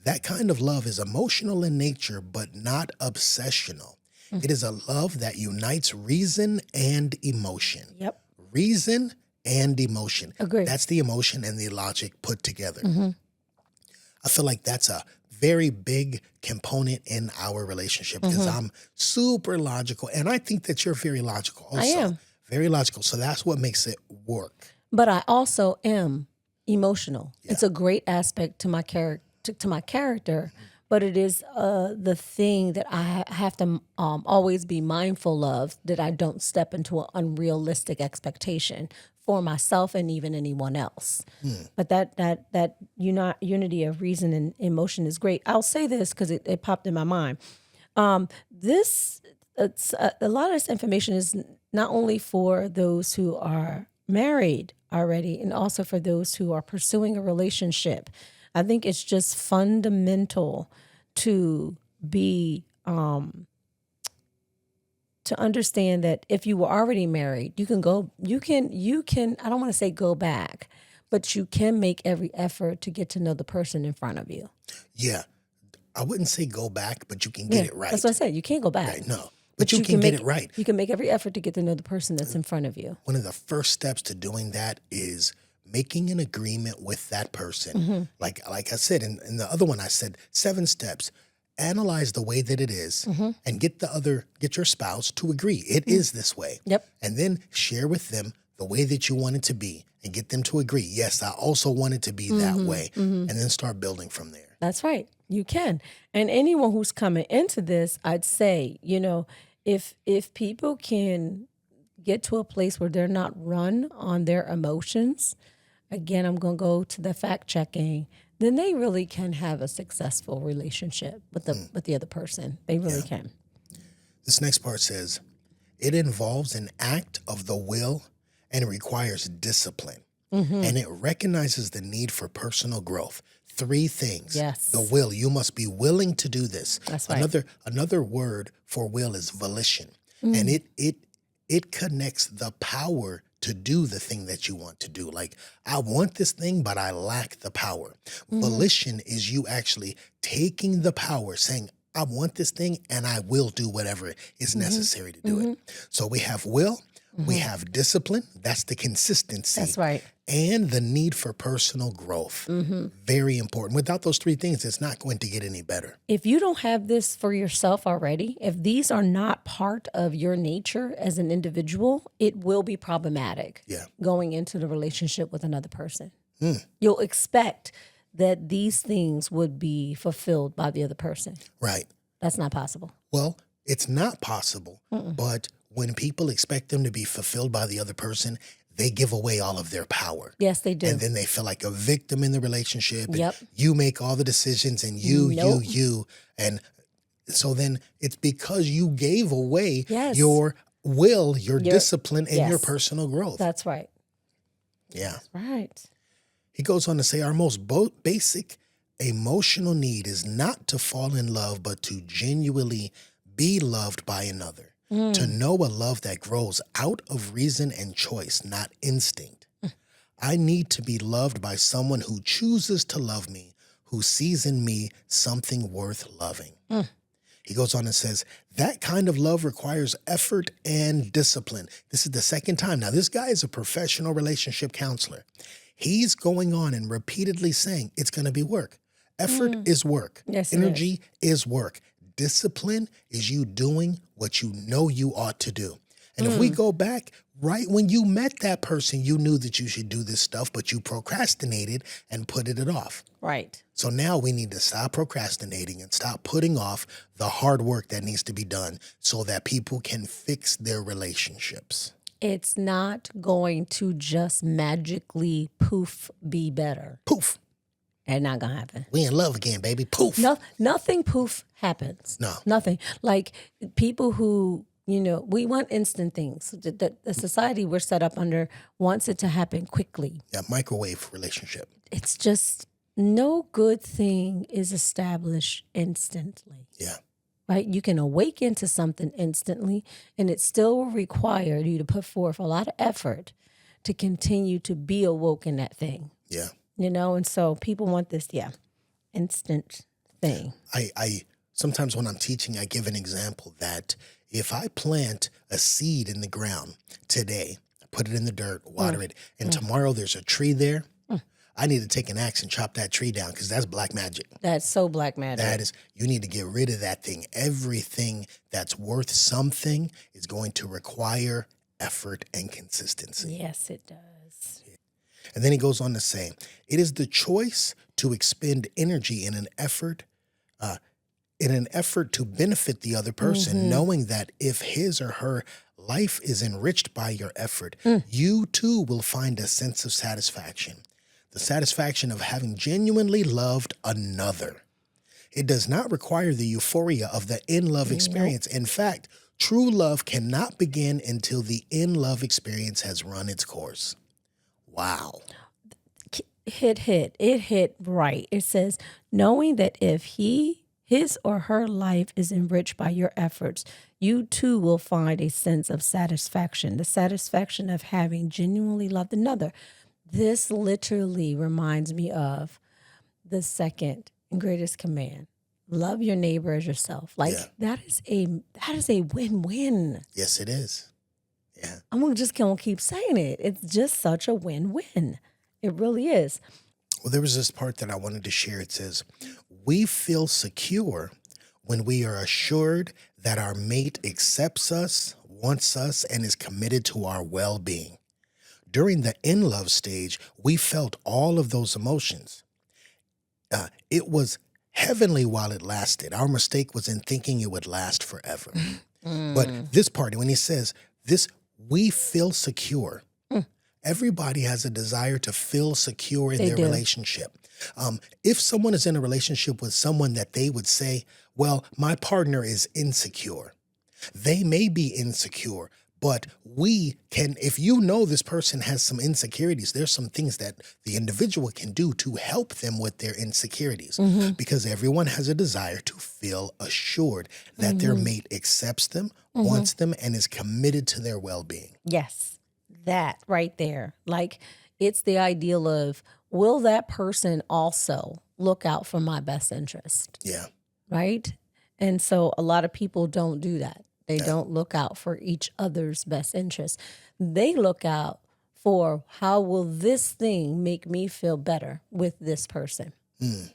That kind of love is emotional in nature, but not obsessional. It is a love that unites reason and emotion. Yep. Reason and emotion. Agreed. That's the emotion and the logic put together. I feel like that's a very big component in our relationship because I'm super logical, and I think that you're very logical also. I am. Very logical. So that's what makes it work. But I also am emotional. It's a great aspect to my character, but it is the thing that I have to always be mindful of, that I don't step into an unrealistic expectation for myself and even anyone else. But that unity of reason and emotion is great. I'll say this because it popped in my mind. A lot of this information is not only for those who are married already, and also for those who are pursuing a relationship. I think it's just fundamental to be to understand that if you were already married, you can I don't want to say go back, but you can make every effort to get to know the person in front of you. Yeah. I wouldn't say go back, but you can get it right. That's what I said. You can't go back. Right, no. But you can get it right. You can make every effort to get to know the person that's in front of you. One of the first steps to doing that is making an agreement with that person. Like I said, in the other one, I said 7 steps. Analyze the way that it is and get your spouse to agree. It is this way. Yep. And then share with them the way that you want it to be and get them to agree. Yes, I also want it to be that way. And then start building from there. That's right. You can. And anyone who's coming into this, I'd say, if people can get to a place where they're not run on their emotions, again, I'm going to go to the fact checking, then they really can have a successful relationship with the other person. They really can. This next part says, it involves an act of the will and requires discipline. And it recognizes the need for personal growth. 3 things. Yes. The will. You must be willing to do this. That's right. Another word for will is volition. And it connects the power to do the thing that you want to do. Like, I want this thing, but I lack the power. Volition is you actually taking the power, saying, I want this thing and I will do whatever is necessary to do it. So we have will, we have discipline. That's the consistency. That's right. And the need for personal growth. Very important. Without those 3 things, it's not going to get any better. If you don't have this for yourself already, if these are not part of your nature as an individual, it will be problematic going into the relationship with another person. You'll expect that these things would be fulfilled by the other person. Right. That's not possible. Well, it's not possible, but when people expect them to be fulfilled by the other person, they give away all of their power. Yes, they do. And then they feel like a victim in the relationship. And Yep. you make all the decisions and you. And so then it's because you gave away your will, your discipline, and your personal growth. That's right. Yeah. That's right. He goes on to say, our most basic emotional need is not to fall in love, but to genuinely be loved by another. To know a love that grows out of reason and choice, not instinct. I need to be loved by someone who chooses to love me, who sees in me something worth loving. He goes on and says, that kind of love requires effort and discipline. This is the 2nd time. Now, this guy is a professional relationship counselor. He's going on and repeatedly saying it's going to be work. Effort is work. Yes, it Energy is work. Discipline is you doing what you know you ought to do. And if we go back, right when you met that person, you knew that you should do this stuff, but you procrastinated and put it off. Right. So now we need to stop procrastinating and stop putting off the hard work that needs to be done so that people can fix their relationships. It's not going to just magically poof be better. Poof. It's not going to happen. We in love again, baby. Poof. No, nothing poof happens. No. Nothing. Like people who, we want instant things. The society we're set up under wants it to happen quickly. Yeah, microwave relationship. It's just no good thing is established instantly. Yeah. Right? You can awaken to something instantly, and it still will require you to put forth a lot of effort to continue to be awoke in that thing. Yeah. And so people want this, instant thing. I sometimes when I'm teaching, I give an example that if I plant a seed in the ground today, put it in the dirt, water it, and tomorrow there's a tree there, I need to take an axe and chop that tree down because that's black magic. That's so black magic. You need to get rid of that thing. Everything that's worth something is going to require effort and consistency. Yes, it does. And then he goes on to say, it is the choice to expend energy in an effort to benefit the other person, knowing that if his or her life is enriched by your effort, you too will find a sense of satisfaction. The satisfaction of having genuinely loved another. It does not require the euphoria of the in-love experience. In fact, true love cannot begin until the in-love experience has run its course. Wow. It hit right. It says, knowing that if his or her life is enriched by your efforts, you too will find a sense of satisfaction, the satisfaction of having genuinely loved another. This literally reminds me of the second and greatest command. Love your neighbor as yourself. That is a win-win. Yes, it is. Yeah. I'm just going to keep saying it. It's just such a win-win. It really is. Well, there was this part that I wanted to share. It says, we feel secure when we are assured that our mate accepts us, wants us, and is committed to our well-being. During the in-love stage, we felt all of those emotions. It was heavenly while it lasted. Our mistake was in thinking it would last forever. But this part, when he says this, we feel secure. Everybody has a desire to feel secure in their relationship. If someone is in a relationship with someone that they would say, well, my partner is insecure. They may be insecure, but we can, if you know this person has some insecurities, there's some things that the individual can do to help them with their insecurities, because everyone has a desire to feel assured that their mate accepts them, wants them, and is committed to their well-being. Yes, that right there. Like, it's the ideal of, will that person also look out for my best interest? Yeah. Right? And so a lot of people don't do that. They don't look out for each other's best interest. They look out for, how will this thing make me feel better with this person? And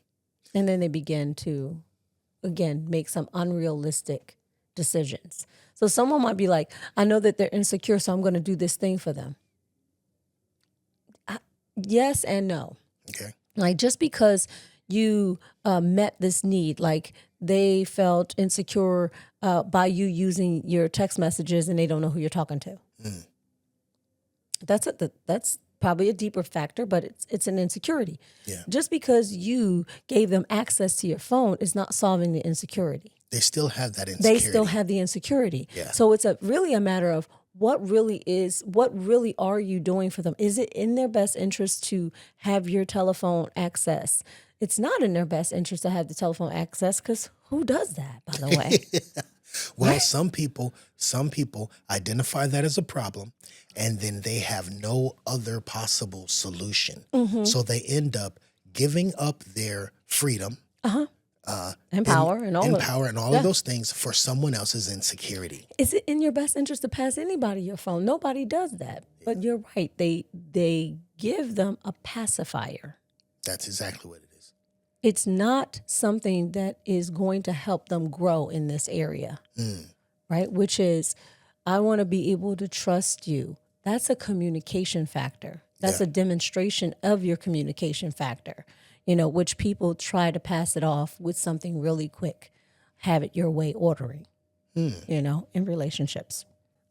then they begin to, again, make some unrealistic decisions. So someone might be like, I know that they're insecure, so I'm going to do this thing for them. Yes and no. Okay. Like, just because you met this need, like they felt insecure by you using your text messages and they don't know who you're talking to. That's probably a deeper factor, but it's an insecurity. Yeah. Just because you gave them access to your phone is not solving the insecurity. They still have that insecurity. They still have the insecurity. Yeah. So it's really a matter of, what really are you doing for them? Is it in their best interest to have your telephone access? It's not in their best interest to have the telephone access, because who does that, by the way? Well, some people identify that as a problem, and then they have no other possible solution. So they end up giving up their freedom, And power and all of those things for someone else's insecurity. Is it in your best interest to pass anybody your phone? Nobody does that. But you're right. They give them a pacifier. That's exactly what it is. It's not something that is going to help them grow in this area, right? Which is, I want to be able to trust you. That's a communication factor. That's a demonstration of your communication factor, which people try to pass it off with something really quick, have it your way ordering, in relationships.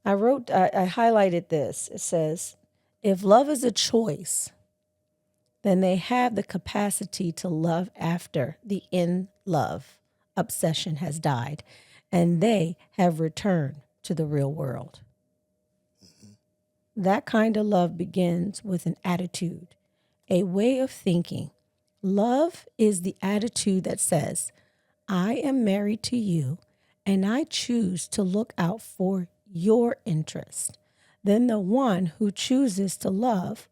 I highlighted this. It says, if love is a choice, then they have the capacity to love after the in-love obsession has died, and they have returned to the real world. That kind of love begins with an attitude, a way of thinking. Love is the attitude that says, I am married to you, and I choose to look out for your interest. Then the one who chooses to love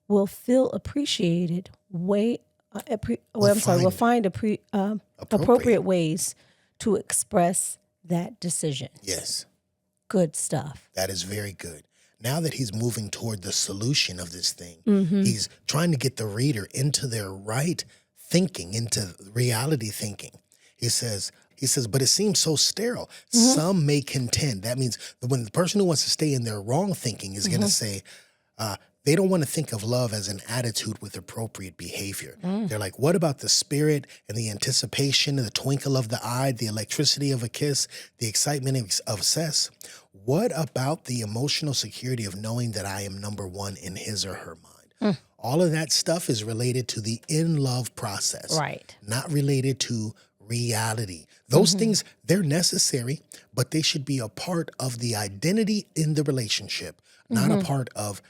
will feel appreciated. Will find appropriate ways to express that decision. Yes. Good stuff. That is very good. Now that he's moving toward the solution of this thing, he's trying to get the reader into their right thinking, into reality thinking. He says, but it seems so sterile. Some may contend. That means that when the person who wants to stay in their wrong thinking is going to say, they don't want to think of love as an attitude with appropriate behavior. They're like, what about the spirit and the anticipation and the twinkle of the eye, the electricity of a kiss, the excitement of sex? What about the emotional security of knowing that I am number one in his or her mind? All of that stuff is related to the in-love process. Right. Not related to reality. Those things, they're necessary, but they should be a part of the identity in the relationship, not a part of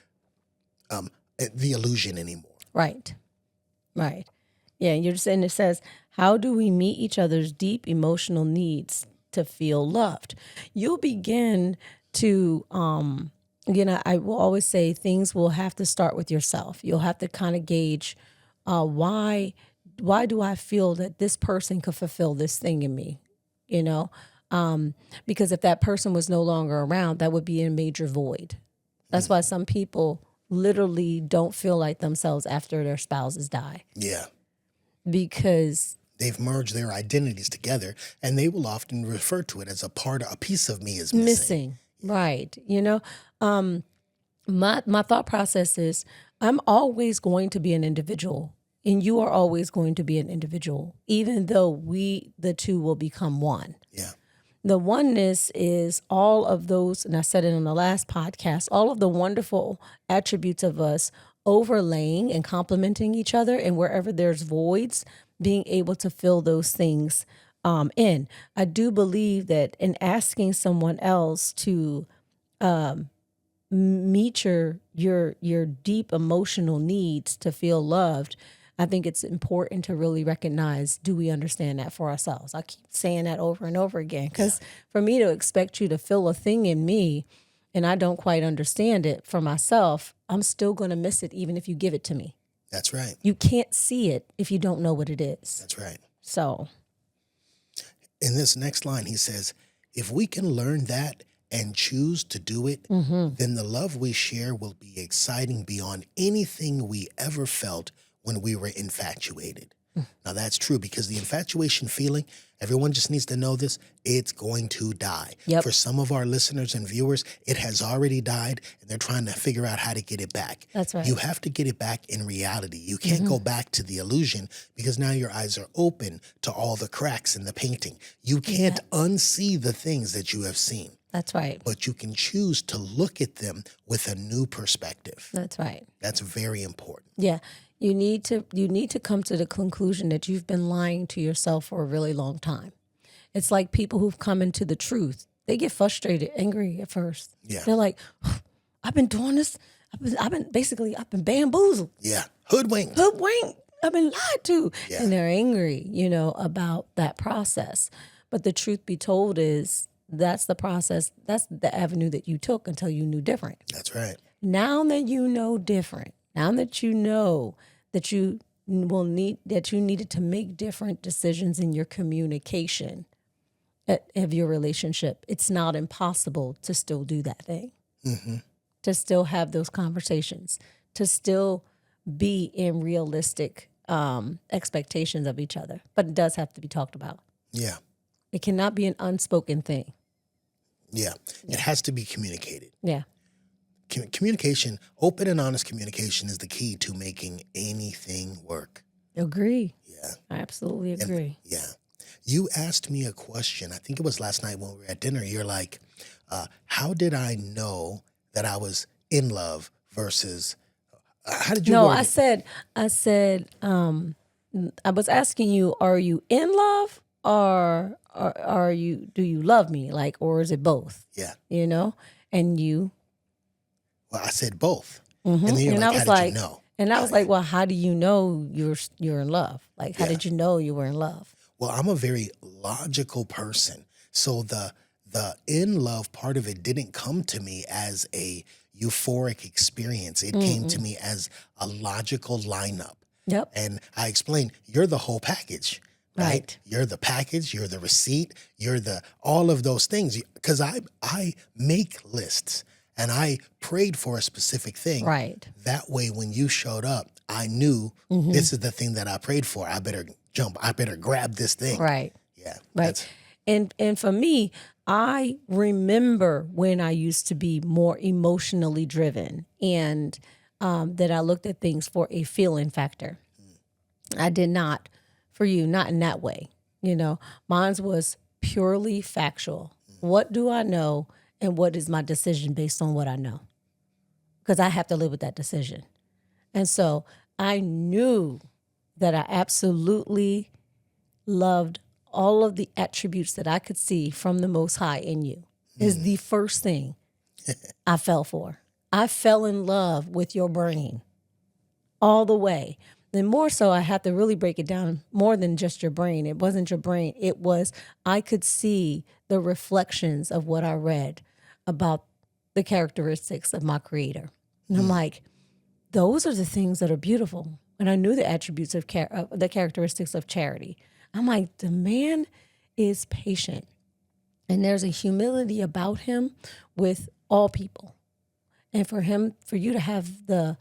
the illusion anymore. Right. Yeah, you're saying, it says, how do we meet each other's deep emotional needs to feel loved? You'll begin to, I will always say things will have to start with yourself. You'll have to kind of gauge why do I feel that this person could fulfill this thing in me, because if that person was no longer around, that would be a major void. That's why some people literally don't feel like themselves after their spouses die Yeah. because They've merged their identities together, and they will often refer to it as a piece of me is missing. Right. My thought process is I'm always going to be an individual and you are always going to be an individual, even though the two will become one. Yeah. The oneness is all of those, and I said it in the last podcast, all of the wonderful attributes of us overlaying and complementing each other, and wherever there's voids, being able to fill those things in. I do believe that in asking someone else to meet your deep emotional needs to feel loved, I think it's important to really recognize, do we understand that for ourselves? I keep saying that over and over again, because for me to expect you to feel a thing in me and I don't quite understand it for myself, I'm still going to miss it even if you give it to me. That's right. You can't see it if you don't know what it is. That's right. So In this next line, he says, if we can learn that and choose to do it, then the love we share will be exciting beyond anything we ever felt when we were infatuated. Now, that's true, because the infatuation feeling, everyone just needs to know this, it's going to die. Yep. For some of our listeners and viewers, it has already died, and they're trying to figure out how to get it back. That's right. You have to get it back in reality. You can't go back to the illusion, because now your eyes are open to all the cracks in the painting. You can't unsee the things that you have seen. that's right. But you can choose to look at them with a new perspective. That's right. That's very important. Yeah. You need to come to the conclusion that you've been lying to yourself for a really long time. It's like people who've come into the truth. They get frustrated, angry at first. Yeah. They're like, I've been doing this. I've been bamboozled, Yeah. Hoodwinked. I've been lied to. Yeah. And they're angry, about that process. But the truth be told is that's the process. That's the avenue that you took until you knew different. That's right. Now that you know different, now that you know that you needed to make different decisions in your communication of your relationship, it's not impossible to still do that thing, to still have those conversations, to still be in realistic expectations of each other. But it does have to be talked about. Yeah. It cannot be an unspoken thing. Yeah. It has to be communicated. Yeah. Communication, open and honest communication is the key to making anything work. Agree. Yeah. I absolutely agree. Yeah. You asked me a question, I think it was last night when we were at dinner. You're like, how did I know that I was in love versus, how did you No, word I it? said, I was asking you, are you in love or do you love me? Like, or is it both? Yeah. And you, Well, I said both. And then you're and like, I was how did like, you know? and I was like, well, how do you know you're in love? Like, how Yeah. did you know you were in love? Well, I'm a very logical person. So the in love part of it didn't come to me as a euphoric experience. It came to me as a logical lineup. Yep. And I explained, you're the whole package, right? Right. You're the package, you're the receipt, you're all of those things. Because I make lists and I prayed for a specific thing. Right. That way, when you showed up, I knew this is the thing that I prayed for. I better jump. I better grab this thing. Right. Yeah. Right. And for me, I remember when I used to be more emotionally driven and that I looked at things for a feeling factor. I did not, for you, not in that way. Mine was purely factual. What do I know and what is my decision based on what I know? Because I have to live with that decision. And so I knew that I absolutely loved all of the attributes that I could see from the Most High in you. Is the first thing I fell for. I fell in love with your brain all the way. Then more so, I have to really break it down more than just your brain. It wasn't your brain. It was, I could see the reflections of what I read about the characteristics of my creator. And I'm like, those are the things that are beautiful. And I knew the attributes of the characteristics of charity. I'm like, the man is patient. And there's a humility about him with all people. and for you to have the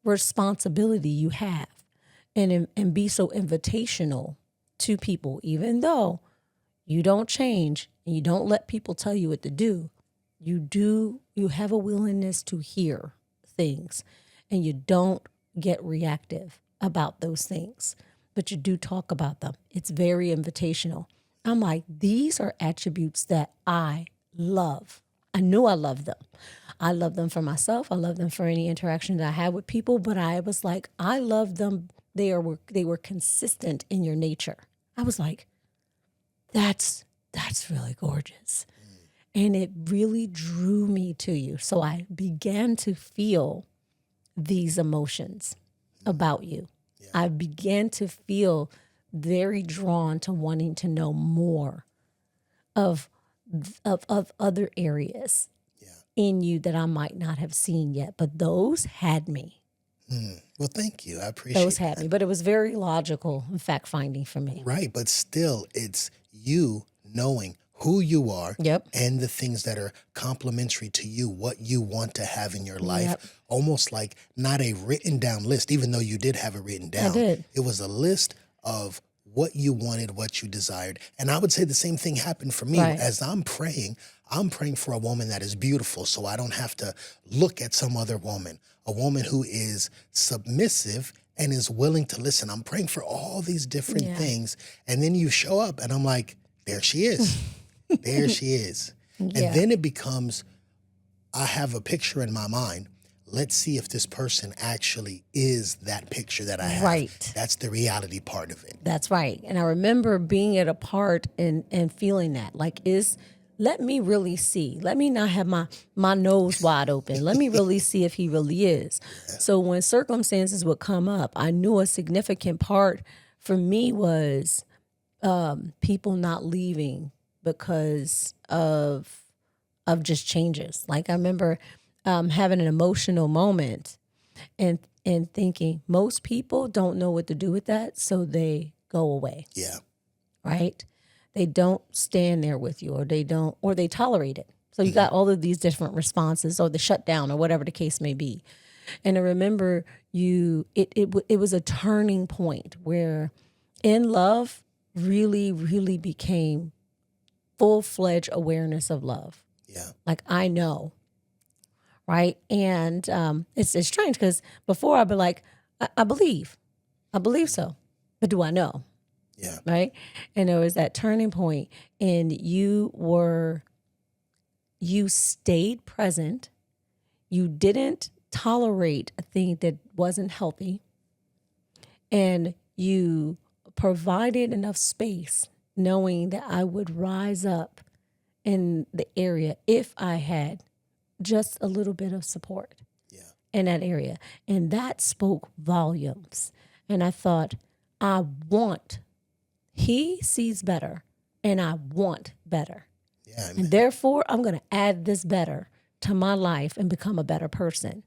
responsibility you have and be so invitational to people, even though you don't change and you don't let people tell you what to do, you have a willingness to hear things and you don't get reactive about those things, but you do talk about them. It's very invitational. I'm like, these are attributes that I love. I knew I loved them. I love them for myself. I love them for any interaction that I had with people, but I was like, I love them. They were consistent in your nature. I was like, that's really gorgeous. And it really drew me to you. So I began to feel these emotions about you. Yeah. I began to feel very drawn to wanting to know more of other areas in you that I might not have seen yet. But those had me. Well, thank you. I appreciate those had me. But it was very logical and fact-finding for me. Right. But still, it's you knowing who you are and the things that are complementary to you, what you want to have in your life, almost like not a written down list, even though you did have it written down. I did. It was a list of what you wanted, what you desired. And I would say the same thing happened for me. Right. As I'm praying for a woman that is beautiful, so I don't have to look at some other woman, a woman who is submissive and is willing to listen. I'm praying for all these different things. And then you show up and I'm like, there she is. There she is. And then it becomes, I have a picture in my mind. Let's see if this person actually is that picture that I have. Right. That's the reality part of it. That's right. And I remember being at a part and feeling that, like, let me really see. Let me not have my nose wide open. Let me really see if he really is. Yeah. So when circumstances would come up, I knew a significant part for me was people not leaving because of just changes. Like I remember having an emotional moment and thinking most people don't know what to do with that, so they go away. Yeah. Right? They don't stand there with you, or they tolerate it. So you got all of these different responses, or the shutdown, or whatever the case may be. And I remember it was a turning point where in love really, really became full-fledged awareness of love. Yeah. Like I know. Right. And it's strange because before I'd be like, I believe so. But do I know? Yeah. Right. And there was that turning point, and you stayed present. You didn't tolerate a thing that wasn't healthy. And you provided enough space knowing that I would rise up in the area if I had just a little bit of support in that area. And that spoke volumes. And I thought, he sees better and I want better. Yeah, and therefore, I'm going to add this better to my life and become a better person.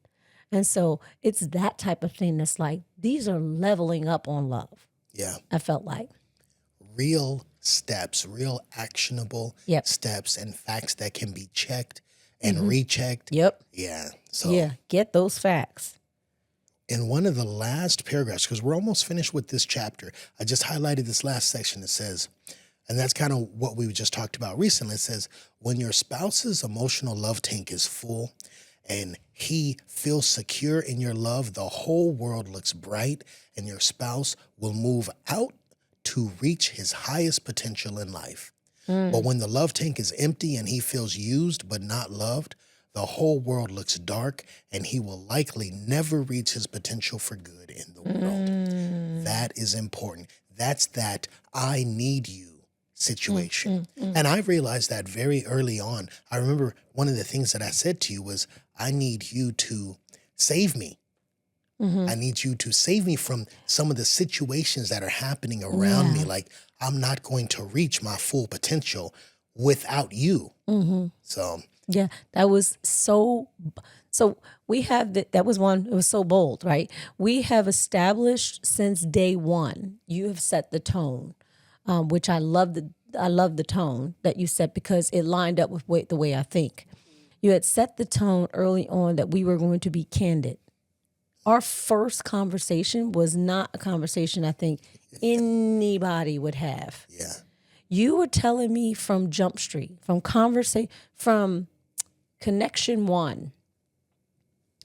And so it's that type of thing that's like, these are leveling up on love. Yeah. I felt like. Real steps, real actionable steps and facts that can be checked and rechecked. Yep. Yeah. So get those facts. In one of the last paragraphs, because we're almost finished with this chapter, I just highlighted this last section. It says, and that's kind of what we just talked about recently. It says, when your spouse's emotional love tank is full and he feels secure in your love, the whole world looks bright and your spouse will move out to reach his highest potential in life. But when the love tank is empty and he feels used but not loved, the whole world looks dark and he will likely never reach his potential for good in the world. That is important. That's that I need you situation. And I realized that very early on. I remember one of the things that I said to you was, I need you to save me. I need you to save me from some of the situations that are happening around me. Like, I'm not going to reach my full potential without you. So that was so we have that was one, it was so bold, right? We have established since day one, you have set the tone, which I love the tone that you set because it lined up with the way I think. You had set the tone early on that we were going to be candid. Our first conversation was not a conversation I think anybody would have. Yeah. You were telling me from Jump Street, from Connection 1,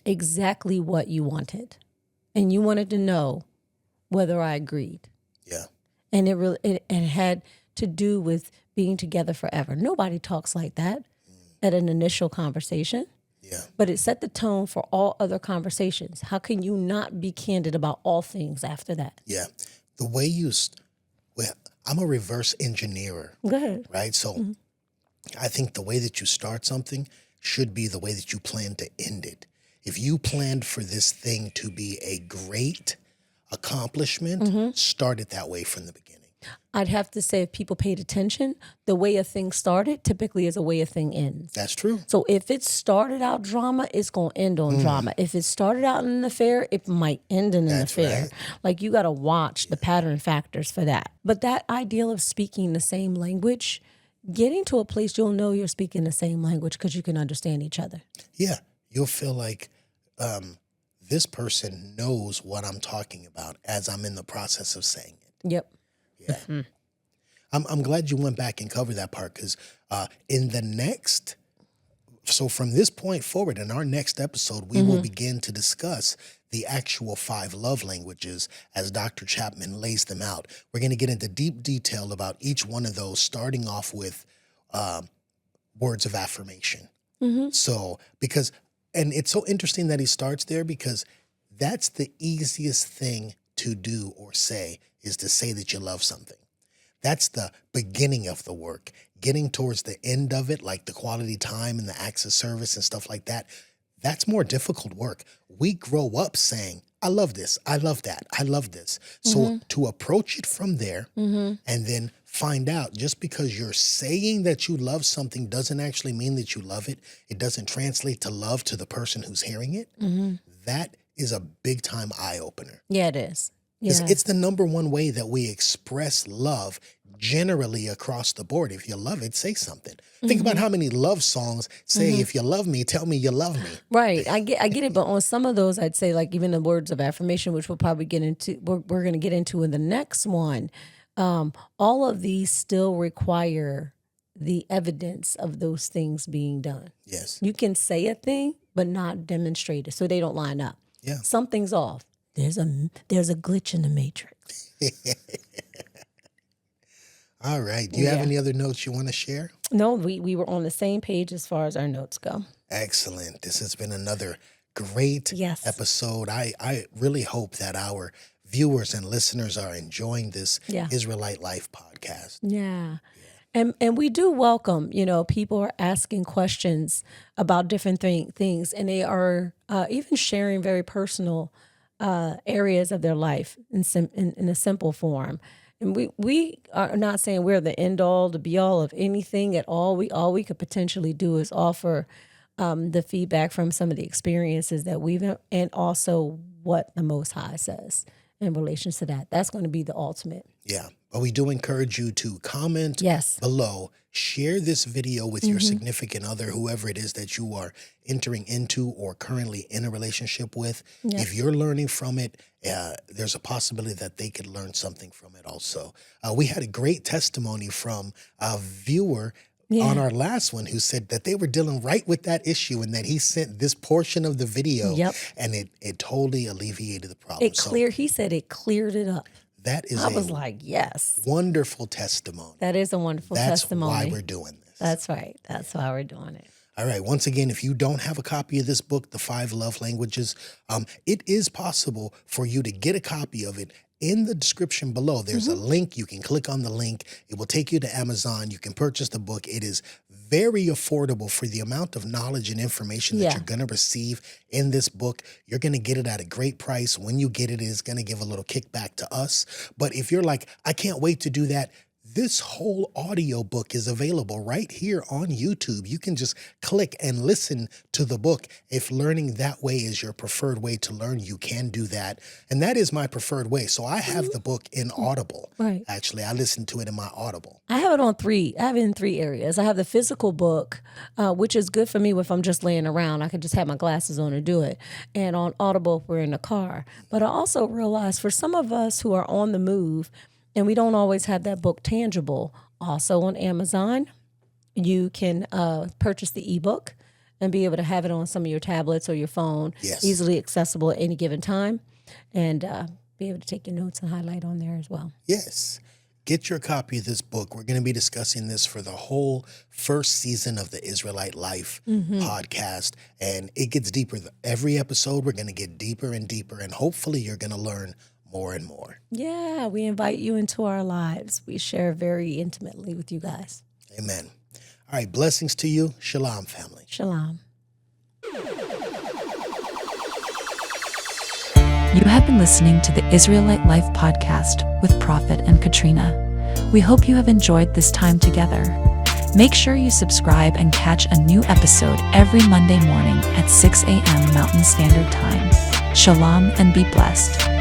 exactly what you wanted. And you wanted to know whether I agreed. Yeah. And it had to do with being together forever. Nobody talks like that at an initial conversation. Yeah. But it set the tone for all other conversations. How can you not be candid about all things after that? Yeah. The way well, I'm a reverse engineer. Go ahead. Right? So I think the way that you start something should be the way that you plan to end it. If you planned for this thing to be a great accomplishment, start it that way from the beginning. I'd have to say if people paid attention, the way a thing started typically is a way a thing ends. That's true. So if it started out drama, it's going to end on drama. If it started out in an affair, it might end in an That's affair. right. Like you got to watch the pattern factors for that. But that ideal of speaking the same language, getting to a place you'll know you're speaking the same language because you can understand each other. Yeah. You'll feel like this person knows what I'm talking about as I'm in the process of saying it. Yep. Yeah. I'm glad you went back and covered that part because so from this point forward, in our next episode, we will begin to discuss the actual 5 love languages as Dr. Chapman lays them out. We're going to get into deep detail about each one of those, starting off with words of affirmation. So, and it's so interesting that he starts there because that's the easiest thing to do or say is to say that you love something. That's the beginning of the work. Getting towards the end of it, like the quality time and the acts of service and stuff like that, that's more difficult work. We grow up saying, I love this, I love that, I love this. So to approach it from there and then find out just because you're saying that you love something doesn't actually mean that you love it. It doesn't translate to love to the person who's hearing it. That is a big time eye opener. Yeah, it is. Yeah. It's the number one way that we express love generally across the board. If you love it, say something. Think about how many love songs say, if you love me, tell me you love me. Right. I get it. But on some of those, I'd say like even the words of affirmation, which we'll probably get into, we're going to get into in the next one. All of these still require the evidence of those things being done. Yes. You can say a thing, but not demonstrate it. So they don't line up. Yeah. Something's off. There's a glitch in the matrix. All right. Do you have any other notes you want to share? No, we were on the same page as far as our notes go. Excellent. This has been another great episode. I really hope that our viewers and listeners are enjoying this Israelite Life podcast. Yeah. And we do welcome, people are asking questions about different things, and they are even sharing very personal areas of their life in a simple form. And we are not saying we're the end all, the be all of anything at all. All we could potentially do is offer the feedback from some of the experiences that we've, and also what the Most High says in relation to that. That's going to be the ultimate. Yeah. But we do encourage you to comment below, share this video with your significant other, whoever it is that you are entering into or currently in a relationship with. If you're learning from it, there's a possibility that they could learn something from it also. We had a great testimony from a viewer on our last one who said that they were dealing right with that issue and that he sent this portion of the video and it totally alleviated the problem. He said it cleared it up. That is I was like, yes. Wonderful testimony. That is a wonderful testimony. That's why we're doing this. That's right. That's why we're doing it. All right. Once again, if you don't have a copy of this book, The 5 Love Languages, it is possible for you to get a copy of it. In the description below, there's a link. You can click on the link. It will take you to Amazon. You can purchase the book. It is very affordable for the amount of knowledge and information that you're going to receive in this book. You're going to get it at a great price. When you get it, it's going to give a little kickback to us. But if you're like, I can't wait to do that, this whole audiobook is available right here on YouTube. You can just click and listen to the book. If learning that way is your preferred way to learn, you can do that. And that is my preferred way. So I have the book in Audible. Right. Actually, I listen to it in my Audible. I have it in three areas. I have the physical book, which is good for me if I'm just laying around. I can just have my glasses on and do it. And on Audible, if we're in the car. But I also realize for some of us who are on the move and we don't always have that book tangible, also on Amazon, you can purchase the ebook and be able to have it on some of your tablets or your phone, Yes. easily accessible at any given time, and be able to take your notes and highlight on there as well. Yes. Get your copy of this book. We're going to be discussing this for the whole first season of the Israelite Life podcast. And it gets deeper. Every episode, we're going to get deeper and deeper. And hopefully you're going to learn more and more. Yeah, we invite you into our lives. We share very intimately with you guys. Amen. All right. Blessings to you. Shalom, family. Shalom. You have been listening to the Israelite Life podcast with Prophet and Katryna. We hope you have enjoyed this time together. Make sure you subscribe and catch a new episode every Monday morning at 6 a.m. Mountain Standard Time. Shalom and be blessed.